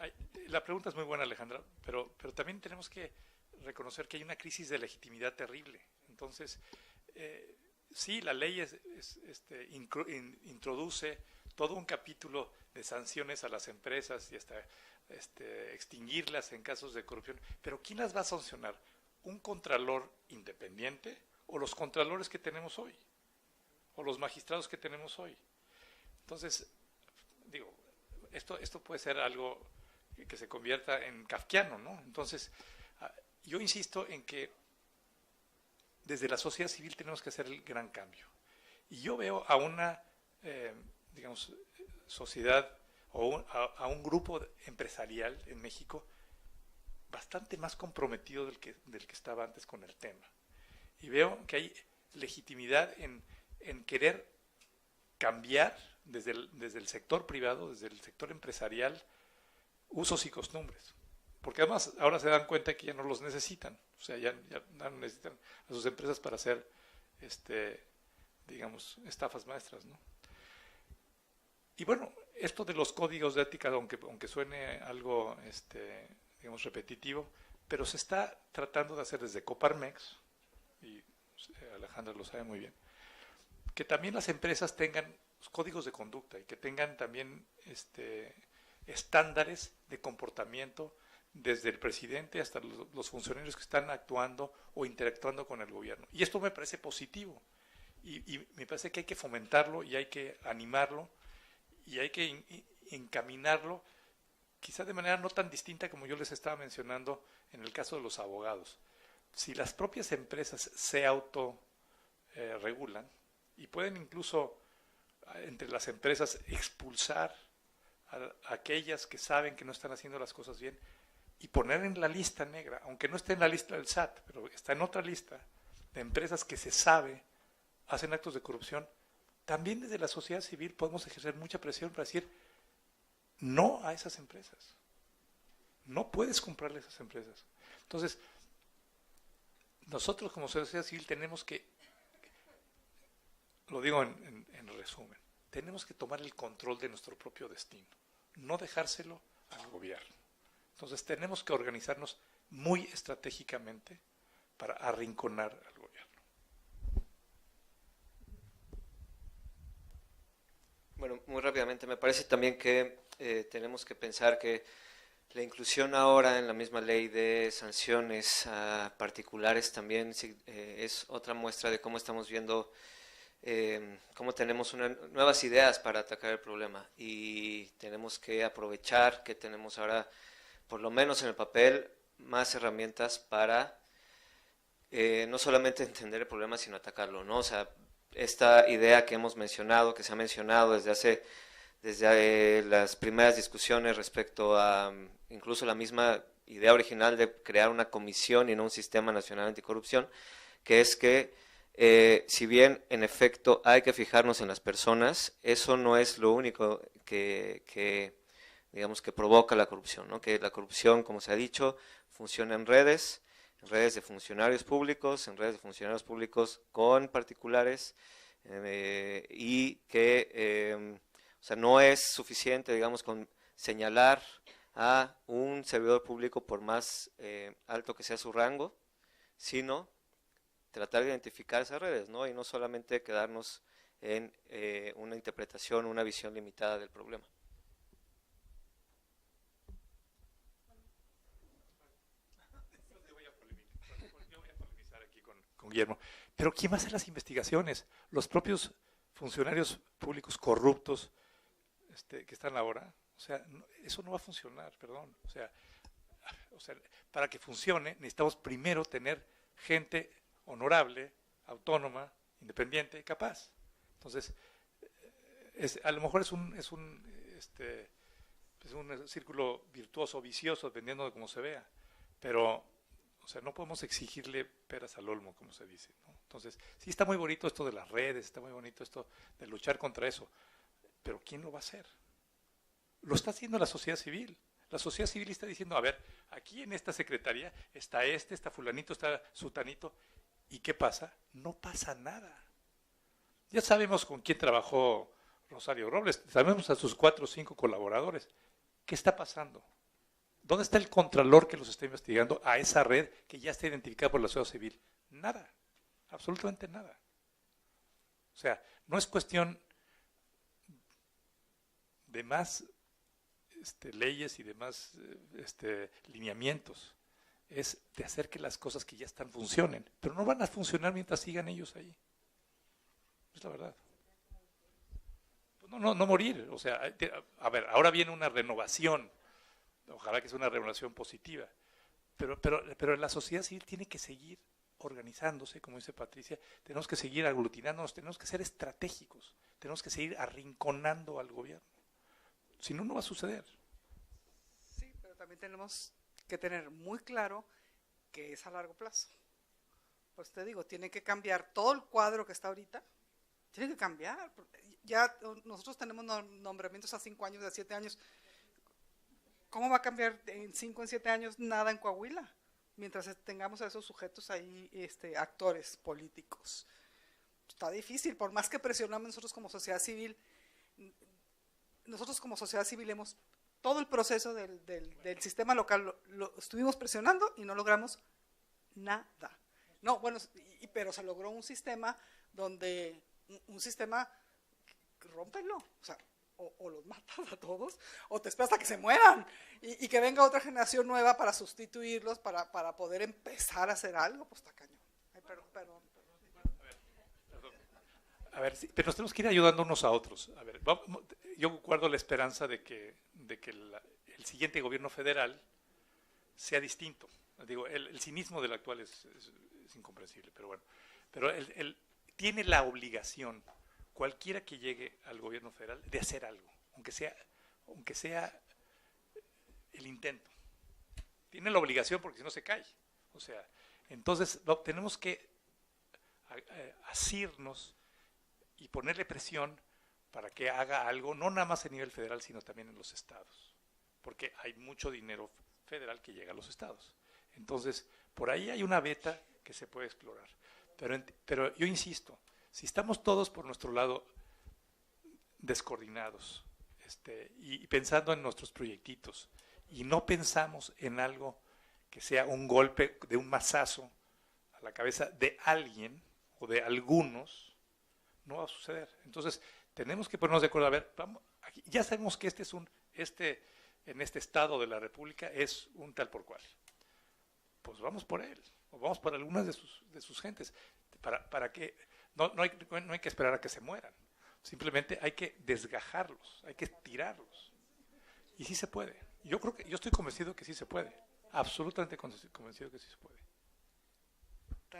la pregunta es muy buena, Alejandra, pero también tenemos que reconocer que hay una crisis de legitimidad terrible. Entonces, sí, la ley introduce todo un capítulo de sanciones a las empresas y hasta extinguirlas en casos de corrupción, pero ¿quién las va a sancionar? ¿Un contralor independiente o los contralores que tenemos hoy? ¿O los magistrados que tenemos hoy? Entonces, digo, esto puede ser algo que se convierta en kafkiano, ¿no? Entonces, yo insisto en que desde la sociedad civil tenemos que hacer el gran cambio. Y yo veo a una, digamos, sociedad o a un grupo empresarial en México bastante más comprometido del que estaba antes con el tema. Y veo que hay legitimidad en querer cambiar desde el sector privado, desde el sector empresarial, usos y costumbres. Porque además ahora se dan cuenta que ya no los necesitan. O sea, ya no necesitan a sus empresas para hacer, digamos, estafas maestras, ¿no? Y bueno, esto de los códigos de ética, aunque suene algo, digamos, repetitivo, pero se está tratando de hacer desde Coparmex, y Alejandra lo sabe muy bien, que también las empresas tengan códigos de conducta y que tengan también estándares de comportamiento desde el presidente hasta los funcionarios que están actuando o interactuando con el gobierno. Y esto me parece positivo y me parece que hay que fomentarlo y hay que animarlo y hay que encaminarlo quizá de manera no tan distinta como yo les estaba mencionando en el caso de los abogados. Si las propias empresas se autorregulan y pueden incluso entre las empresas expulsar a aquellas que saben que no están haciendo las cosas bien y poner en la lista negra, aunque no esté en la lista del SAT, pero está en otra lista, de empresas que se sabe hacen actos de corrupción, también desde la sociedad civil podemos ejercer mucha presión para decir no a esas empresas. No puedes comprarle a esas empresas. Entonces, nosotros como sociedad civil tenemos que, lo digo en resumen, tenemos que tomar el control de nuestro propio destino, no dejárselo al gobierno. Entonces tenemos que organizarnos muy estratégicamente para arrinconar al gobierno. Bueno, muy rápidamente, me parece también que tenemos que pensar que la inclusión ahora en la misma ley de sanciones a particulares también es otra muestra de cómo estamos viendo, cómo tenemos nuevas ideas para atacar el problema, y tenemos que aprovechar que tenemos ahora, por lo menos en el papel, más herramientas para no solamente entender el problema, sino atacarlo, ¿no? O sea, esta idea que hemos mencionado, que se ha mencionado desde las primeras discusiones respecto a incluso la misma idea original de crear una comisión y no un sistema nacional anticorrupción, que es que si bien en efecto hay que fijarnos en las personas, eso no es lo único que digamos que provoca la corrupción, ¿no? Que la corrupción, como se ha dicho, funciona en redes de funcionarios públicos, en redes de funcionarios públicos con particulares, y que o sea, no es suficiente, digamos, con señalar a un servidor público por más alto que sea su rango, sino tratar de identificar esas redes, ¿no? Y no solamente quedarnos en una interpretación, una visión limitada del problema. Yo voy a polemizar aquí con Guillermo. Pero ¿quién va a hacer las investigaciones? Los propios funcionarios públicos corruptos que están ahora. O sea, eso no va a funcionar, perdón. O sea, para que funcione necesitamos primero tener gente honorable, autónoma, independiente, capaz. Entonces, a lo mejor es un círculo virtuoso, vicioso, dependiendo de cómo se vea. Pero, o sea, no podemos exigirle peras al olmo, como se dice, ¿no? Entonces, sí está muy bonito esto de las redes, está muy bonito esto de luchar contra eso. Pero ¿quién lo va a hacer? Lo está haciendo la sociedad civil. La sociedad civil está diciendo, a ver, aquí en esta secretaría está está fulanito, está sutanito. ¿Y qué pasa? No pasa nada. Ya sabemos con quién trabajó Rosario Robles, sabemos a sus 4 o 5 colaboradores. ¿Qué está pasando? ¿Dónde está el contralor que los está investigando a esa red que ya está identificada por la sociedad civil? Nada, absolutamente nada. O sea, no es cuestión de más leyes y de más lineamientos. Es de hacer que las cosas que ya están funcionen. Pero no van a funcionar mientras sigan ellos ahí. Es la verdad. No morir. O sea, a ver, ahora viene una renovación. Ojalá que sea una renovación positiva. Pero la sociedad civil tiene que seguir organizándose, como dice Patricia. Tenemos que seguir aglutinándonos, tenemos que ser estratégicos. Tenemos que seguir arrinconando al gobierno. Si no, no va a suceder. Sí, pero también tenemos que tener muy claro que es a largo plazo. Pues te digo, tiene que cambiar todo el cuadro que está ahorita. Tiene que cambiar. Ya nosotros tenemos nombramientos a 5 años, a 7 años. ¿Cómo va a cambiar en 5 o 7 años nada en Coahuila? Mientras tengamos a esos sujetos ahí, actores políticos. Está difícil, por más que presionamos nosotros como sociedad civil. Nosotros como sociedad civil hemos, todo el proceso del sistema local lo estuvimos presionando y no logramos nada. No, bueno, pero se logró un sistema donde, un sistema, rómpelo, o sea, o los matas a todos, o te esperas hasta que se mueran, y que venga otra generación nueva para sustituirlos, para poder empezar a hacer algo, pues está cañón. Ay, perdón. A ver, sí, pero nos tenemos que ir ayudando unos a otros. A ver, yo guardo la esperanza de que el siguiente gobierno federal sea distinto. Digo, el cinismo del actual es incomprensible, pero bueno. Pero él tiene la obligación, cualquiera que llegue al gobierno federal, de hacer algo, aunque sea el intento. Tiene la obligación porque si no se cae. O sea, entonces tenemos que asirnos y ponerle presión para que haga algo, no nada más a nivel federal, sino también en los estados, porque hay mucho dinero federal que llega a los estados. Entonces, por ahí hay una beta que se puede explorar. Pero yo insisto, si estamos todos por nuestro lado descoordinados y pensando en nuestros proyectitos y no pensamos en algo que sea un golpe de un mazazo a la cabeza de alguien o de algunos, no va a suceder. Entonces, tenemos que ponernos de acuerdo. A ver, vamos, aquí, ya sabemos que en este estado de la República es un tal por cual. Pues vamos por él, o vamos por algunas de sus gentes, para que no hay que esperar a que se mueran. Simplemente hay que desgajarlos, hay que tirarlos. Y sí se puede. Yo estoy convencido que sí se puede. Absolutamente convencido que sí se puede.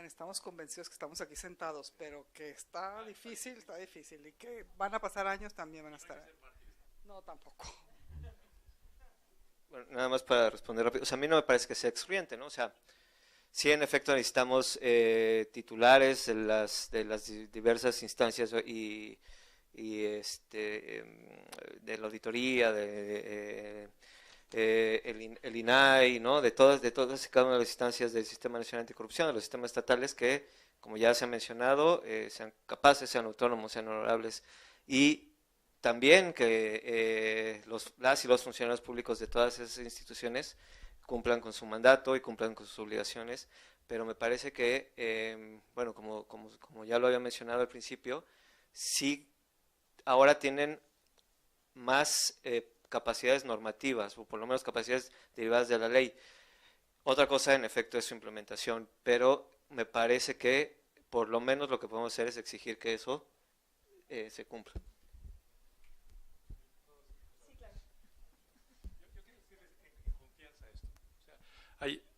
Estamos convencidos que estamos aquí sentados, pero que está difícil, y que van a pasar años también van a estar. No, tampoco. Bueno, nada más para responder rápido. O sea, a mí no me parece que sea excluyente, ¿no? O sea, sí, en efecto necesitamos titulares de las diversas instancias y de la auditoría, el INAI, ¿no? de todas y cada una de las instancias del Sistema Nacional Anticorrupción, de los sistemas estatales que, como ya se ha mencionado, sean capaces, sean autónomos, sean honorables, y también que las y los funcionarios públicos de todas esas instituciones cumplan con su mandato y cumplan con sus obligaciones, pero me parece que, bueno, como ya lo había mencionado al principio, sí ahora tienen más capacidades normativas, o por lo menos capacidades derivadas de la ley. Otra cosa, en efecto, es su implementación, pero me parece que por lo menos lo que podemos hacer es exigir que eso se cumpla.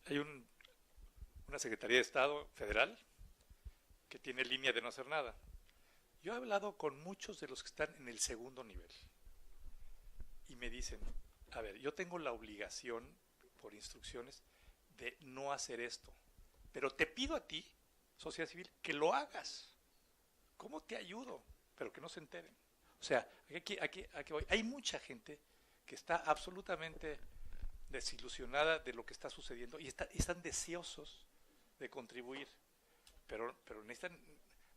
Hay una Secretaría de Estado federal que tiene línea de no hacer nada. Yo he hablado con muchos de los que están en el segundo nivel y me dicen, a ver, yo tengo la obligación por instrucciones de no hacer esto, pero te pido a ti, sociedad civil, que lo hagas. ¿Cómo te ayudo? Pero que no se enteren. O sea, aquí voy. Hay mucha gente que está absolutamente desilusionada de lo que está sucediendo y están deseosos de contribuir, pero necesitan,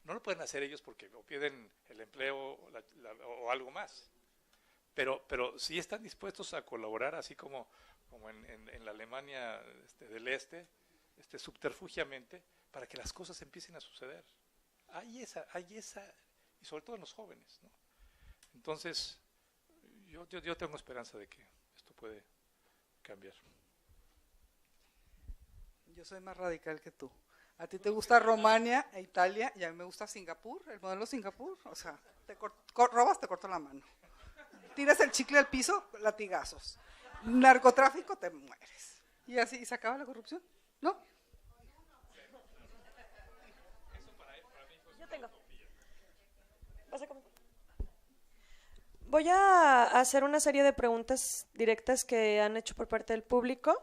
no lo pueden hacer ellos porque o pierden el empleo o algo más, pero sí están dispuestos a colaborar, así como en la Alemania del Este, subterfugiamente, para que las cosas empiecen a suceder. Hay esa, y sobre todo en los jóvenes, ¿no? Entonces, yo tengo esperanza de que esto puede cambiar. Yo soy más radical que tú. A ti te gusta Rumania e Italia y a mí me gusta Singapur, el modelo Singapur. O sea, robas, te corto la mano. Tiras el chicle al piso, latigazos. Narcotráfico, te mueres. Y así se acaba la corrupción, ¿no? Yo tengo. Voy a hacer una serie de preguntas directas que han hecho por parte del público,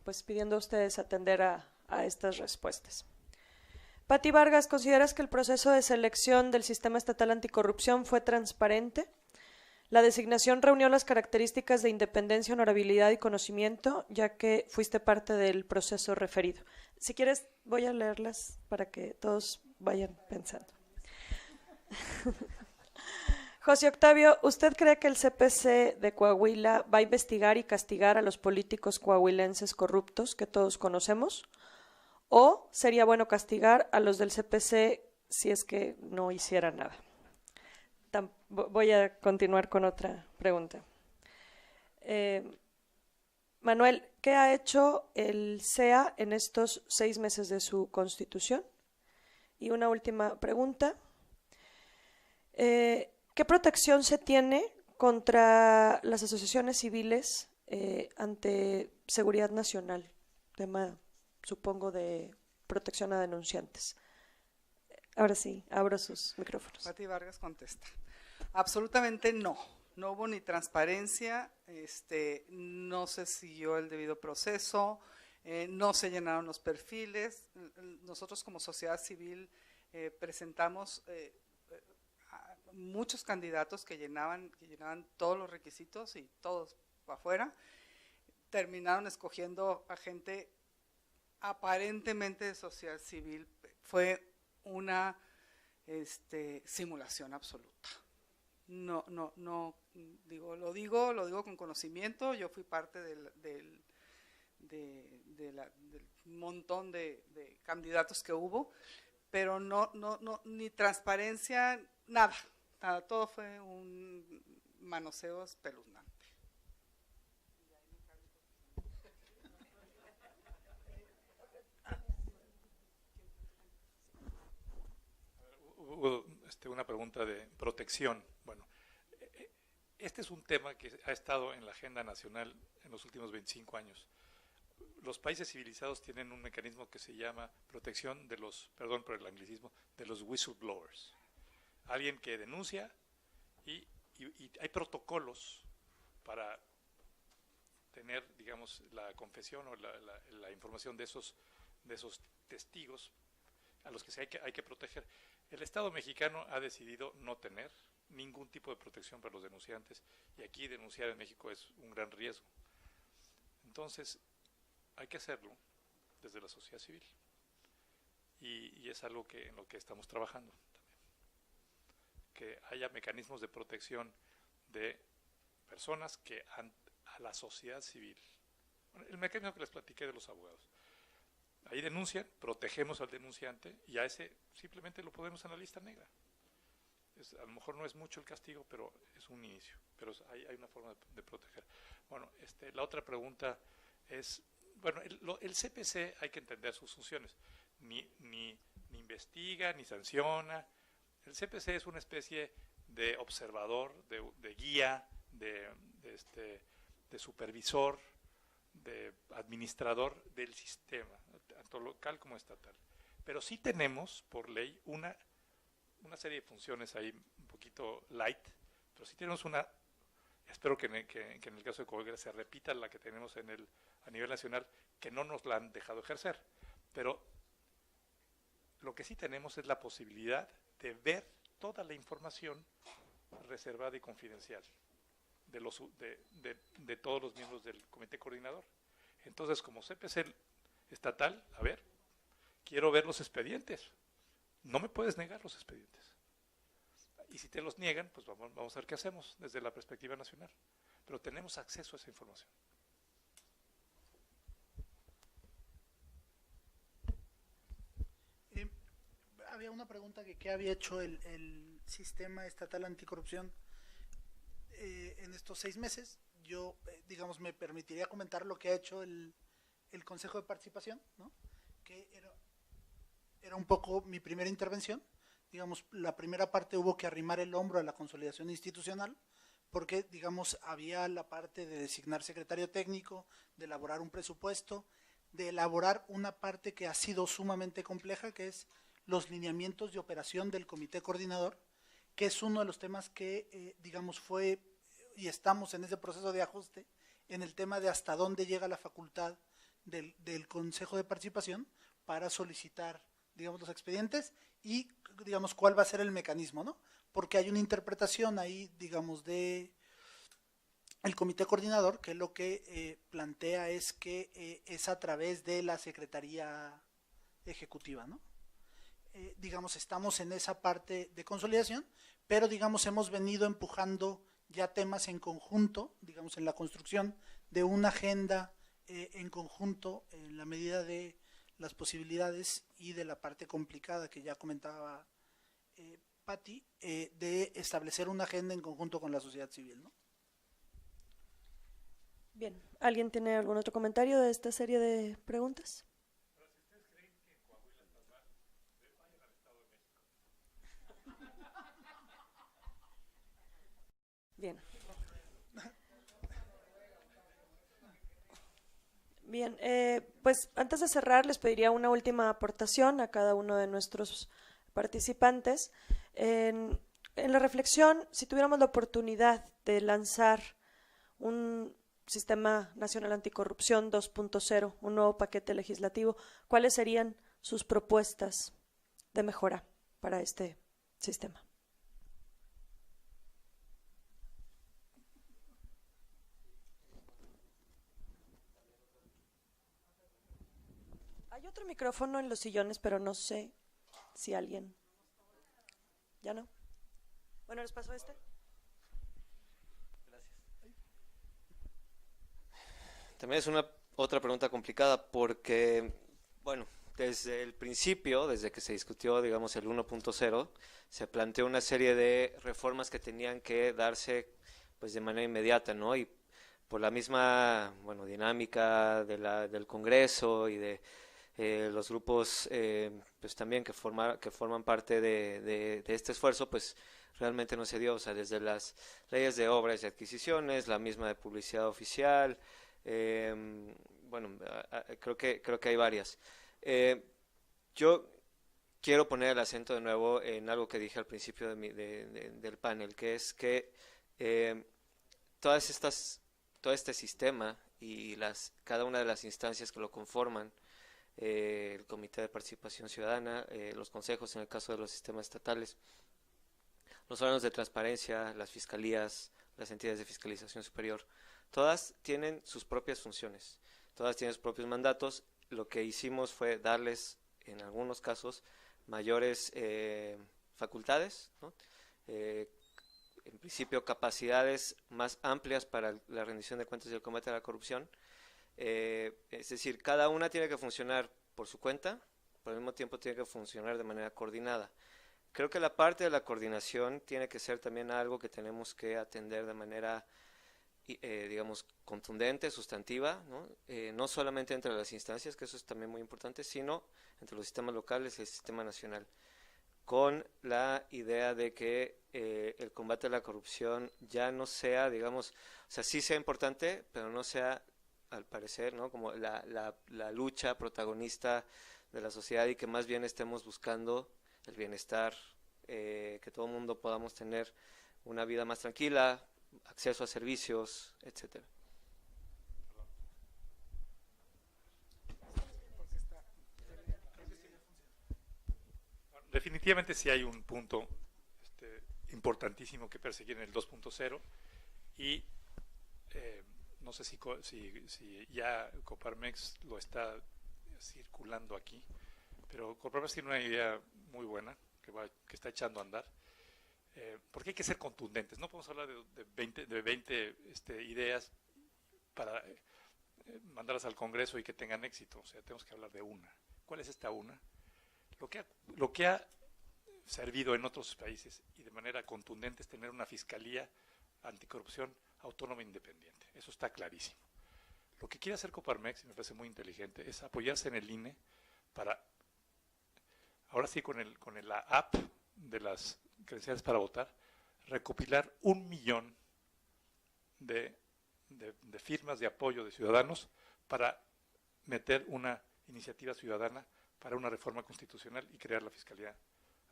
pues pidiendo a ustedes atender a estas respuestas. Pati Vargas, ¿consideras que el proceso de selección del Sistema Estatal Anticorrupción fue transparente? La designación reunió las características de independencia, honorabilidad y conocimiento, ya que fuiste parte del proceso referido. Si quieres, voy a leerlas para que todos vayan pensando. José Octavio, ¿usted cree que el CPC de Coahuila va a investigar y castigar a los políticos coahuilenses corruptos que todos conocemos? ¿O sería bueno castigar a los del CPC si es que no hiciera nada? Voy a continuar con otra pregunta. Manuel, ¿qué ha hecho el CEA en estos 6 meses de su constitución? Y una última pregunta. ¿Qué protección se tiene contra las asociaciones civiles ante seguridad nacional? Tema, supongo, de protección a denunciantes. Ahora sí, abro sus micrófonos. Pati Vargas contesta. Absolutamente no. No hubo ni transparencia, no se siguió el debido proceso, no se llenaron los perfiles. Nosotros como sociedad civil presentamos a muchos candidatos que llenaban todos los requisitos y todos para afuera. Terminaron escogiendo a gente aparentemente de sociedad civil. Fue una simulación absoluta. No, lo digo con conocimiento. Yo fui parte del montón de candidatos que hubo, pero ni transparencia, nada, todo fue un manoseo espeluznante. Hubo una pregunta de protección. Bueno, este es un tema que ha estado en la agenda nacional en los últimos 25 años. Los países civilizados tienen un mecanismo que se llama protección de los, perdón por el anglicismo, de los whistleblowers. Alguien que denuncia y hay protocolos para tener, digamos, la confesión o la información de esos testigos a los que hay que proteger. El Estado mexicano ha decidido no tener ningún tipo de protección para los denunciantes, y aquí denunciar en México es un gran riesgo. Entonces, hay que hacerlo desde la sociedad civil, y es algo en lo que estamos trabajando también. Que haya mecanismos de protección de personas que a la sociedad civil. Bueno, el mecanismo que les platiqué de los abogados. Ahí denuncian, protegemos al denunciante, y a ese simplemente lo ponemos en la lista negra. A lo mejor no es mucho el castigo, pero es un inicio. Pero hay una forma de proteger. Bueno, la otra pregunta es, bueno, el CPC hay que entender sus funciones. Ni investiga, ni sanciona. El CPC es una especie de observador, de guía, de supervisor, de administrador del sistema, tanto local como estatal. Pero sí tenemos, por ley, una serie de funciones ahí un poquito light, pero sí tenemos espero que en el caso de Coahuila se repita la que tenemos a nivel nacional, que no nos la han dejado ejercer. Pero lo que sí tenemos es la posibilidad de ver toda la información reservada y confidencial de todos los miembros del comité coordinador. Entonces, como CPC estatal, a ver, quiero ver los expedientes. No me puedes negar los expedientes. Y si te los niegan, pues vamos a ver qué hacemos desde la perspectiva nacional. Pero tenemos acceso a esa información. Había una pregunta que qué había hecho el sistema estatal anticorrupción en estos 6 meses. Yo, digamos, me permitiría comentar lo que ha hecho el Consejo de Participación, ¿no? Que era un poco mi primera intervención. Digamos, la primera parte hubo que arrimar el hombro a la consolidación institucional, porque, digamos, había la parte de designar secretario técnico, de elaborar un presupuesto, de elaborar una parte que ha sido sumamente compleja, que es los lineamientos de operación del comité coordinador, que es uno de los temas que, digamos, fue, y estamos en ese proceso de ajuste, en el tema de hasta dónde llega la facultad del Consejo de Participación para solicitar, digamos, los expedientes y, digamos, cuál va a ser el mecanismo, ¿no? Porque hay una interpretación ahí, digamos, de el comité coordinador, que lo que plantea es que es a través de la Secretaría Ejecutiva, ¿no? Digamos, estamos en esa parte de consolidación, pero, digamos, hemos venido empujando ya temas en conjunto, digamos, en la construcción de una agenda en conjunto, en la medida de las posibilidades y de la parte complicada que ya comentaba Patti, de establecer una agenda en conjunto con la sociedad civil, ¿no? Bien, ¿alguien tiene algún otro comentario de esta serie de preguntas? Bien. Bien, pues antes de cerrar les pediría una última aportación a cada uno de nuestros participantes. En la reflexión, si tuviéramos la oportunidad de lanzar un Sistema Nacional Anticorrupción 2.0, un nuevo paquete legislativo, ¿cuáles serían sus propuestas de mejora? para este sistema. Hay otro micrófono en los sillones, pero no sé si alguien... ¿Ya no? Bueno, ¿les paso este? También es otra pregunta complicada porque, bueno, desde el principio, desde que se discutió, digamos, el 1.0, se planteó una serie de reformas que tenían que darse pues de manera inmediata, ¿no? Y por la misma, bueno, dinámica del Congreso y de los grupos pues también que forman parte de este esfuerzo, pues realmente no se dio, o sea, desde las leyes de obras y adquisiciones, la misma de publicidad oficial, bueno, creo que hay varias. Yo quiero poner el acento de nuevo en algo que dije al principio del panel, que es que todo este sistema y cada una de las instancias que lo conforman, el Comité de Participación Ciudadana, los consejos en el caso de los sistemas estatales, los órganos de transparencia, las fiscalías, las entidades de fiscalización superior, todas tienen sus propias funciones, todas tienen sus propios mandatos. Lo que hicimos fue darles, en algunos casos, mayores facultades, ¿no? En principio capacidades más amplias para la rendición de cuentas y el combate a la corrupción. Es decir, cada una tiene que funcionar por su cuenta, pero al mismo tiempo tiene que funcionar de manera coordinada. Creo que la parte de la coordinación tiene que ser también algo que tenemos que atender de manera, digamos, contundente, sustantiva, ¿no? No solamente entre las instancias, que eso es también muy importante, sino entre los sistemas locales y el sistema nacional, con la idea de que el combate a la corrupción ya no sea, digamos, o sea, sí sea importante, pero no sea, al parecer, ¿no?, como la lucha protagonista de la sociedad, y que más bien estemos buscando el bienestar, que todo el mundo podamos tener una vida más tranquila, acceso a servicios, etcétera. Definitivamente sí hay un punto importantísimo que perseguir en el 2.0 y no sé si ya Coparmex lo está circulando aquí, pero Coparmex tiene una idea muy buena que está echando a andar, porque hay que ser contundentes. No podemos hablar de 20 ideas para mandarlas al Congreso y que tengan éxito. O sea, tenemos que hablar de una. ¿Cuál es esta una? Lo que ha servido en otros países y de manera contundente es tener una fiscalía anticorrupción autónoma e independiente. Eso está clarísimo. Lo que quiere hacer Coparmex, y me parece muy inteligente, es apoyarse en el INE para, ahora sí con la app de las credenciales para votar, recopilar 1 millón de firmas de apoyo de ciudadanos para meter una iniciativa ciudadana para una reforma constitucional y crear la Fiscalía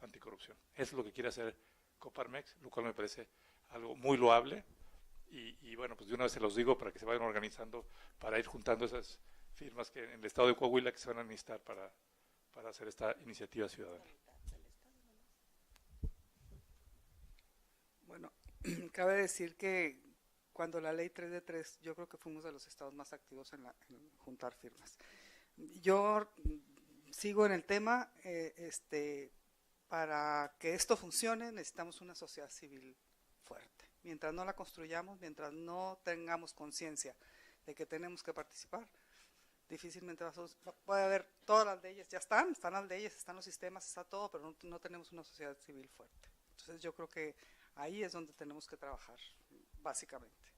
Anticorrupción. Eso es lo que quiere hacer Coparmex, lo cual me parece algo muy loable y bueno, pues de una vez se los digo para que se vayan organizando para ir juntando esas firmas que en el estado de Coahuila que se van a necesitar para hacer esta iniciativa ciudadana. Bueno, cabe decir que cuando la ley 3 de 3, yo creo que fuimos de los estados más activos en juntar firmas. Yo sigo en el tema, para que esto funcione necesitamos una sociedad civil fuerte. Mientras no la construyamos, mientras no tengamos conciencia de que tenemos que participar, difícilmente puede haber, todas las leyes ya están las leyes, están los sistemas, está todo, pero no tenemos una sociedad civil fuerte. Entonces yo creo que ahí es donde tenemos que trabajar, básicamente.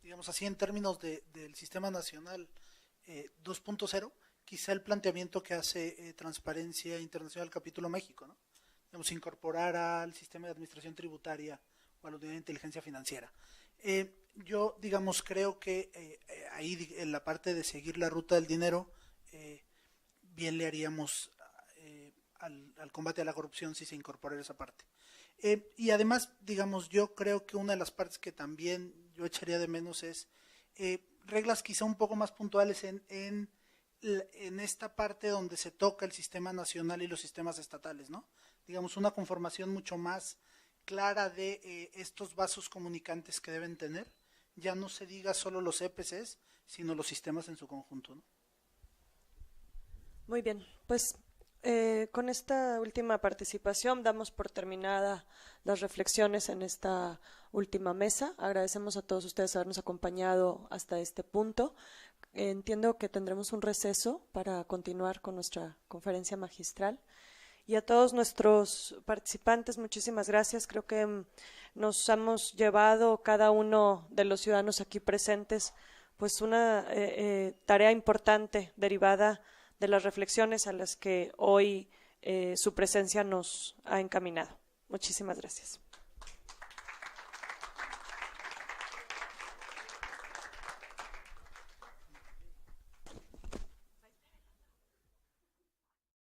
Digamos así, en términos del Sistema Nacional 2.0, quizá el planteamiento que hace Transparencia Internacional Capítulo México, ¿no? Digamos, incorporar al sistema de administración tributaria o a la unidad de inteligencia financiera. Yo, digamos, creo que ahí en la parte de seguir la ruta del dinero, bien le haríamos al combate a la corrupción si se incorporara esa parte. Y además, digamos, yo creo que una de las partes que también yo echaría de menos es reglas quizá un poco más puntuales en en esta parte donde se toca el sistema nacional y los sistemas estatales, ¿no? Digamos, una conformación mucho más clara de estos vasos comunicantes que deben tener. Ya no se diga solo los EPCs, sino los sistemas en su conjunto, ¿no? Muy bien, pues con esta última participación damos por terminada las reflexiones en esta última mesa. Agradecemos a todos ustedes habernos acompañado hasta este punto. Entiendo que tendremos un receso para continuar con nuestra conferencia magistral. Y a todos nuestros participantes, muchísimas gracias. Creo que nos hemos llevado cada uno de los ciudadanos aquí presentes pues una tarea importante derivada de las reflexiones a las que hoy su presencia nos ha encaminado. Muchísimas gracias.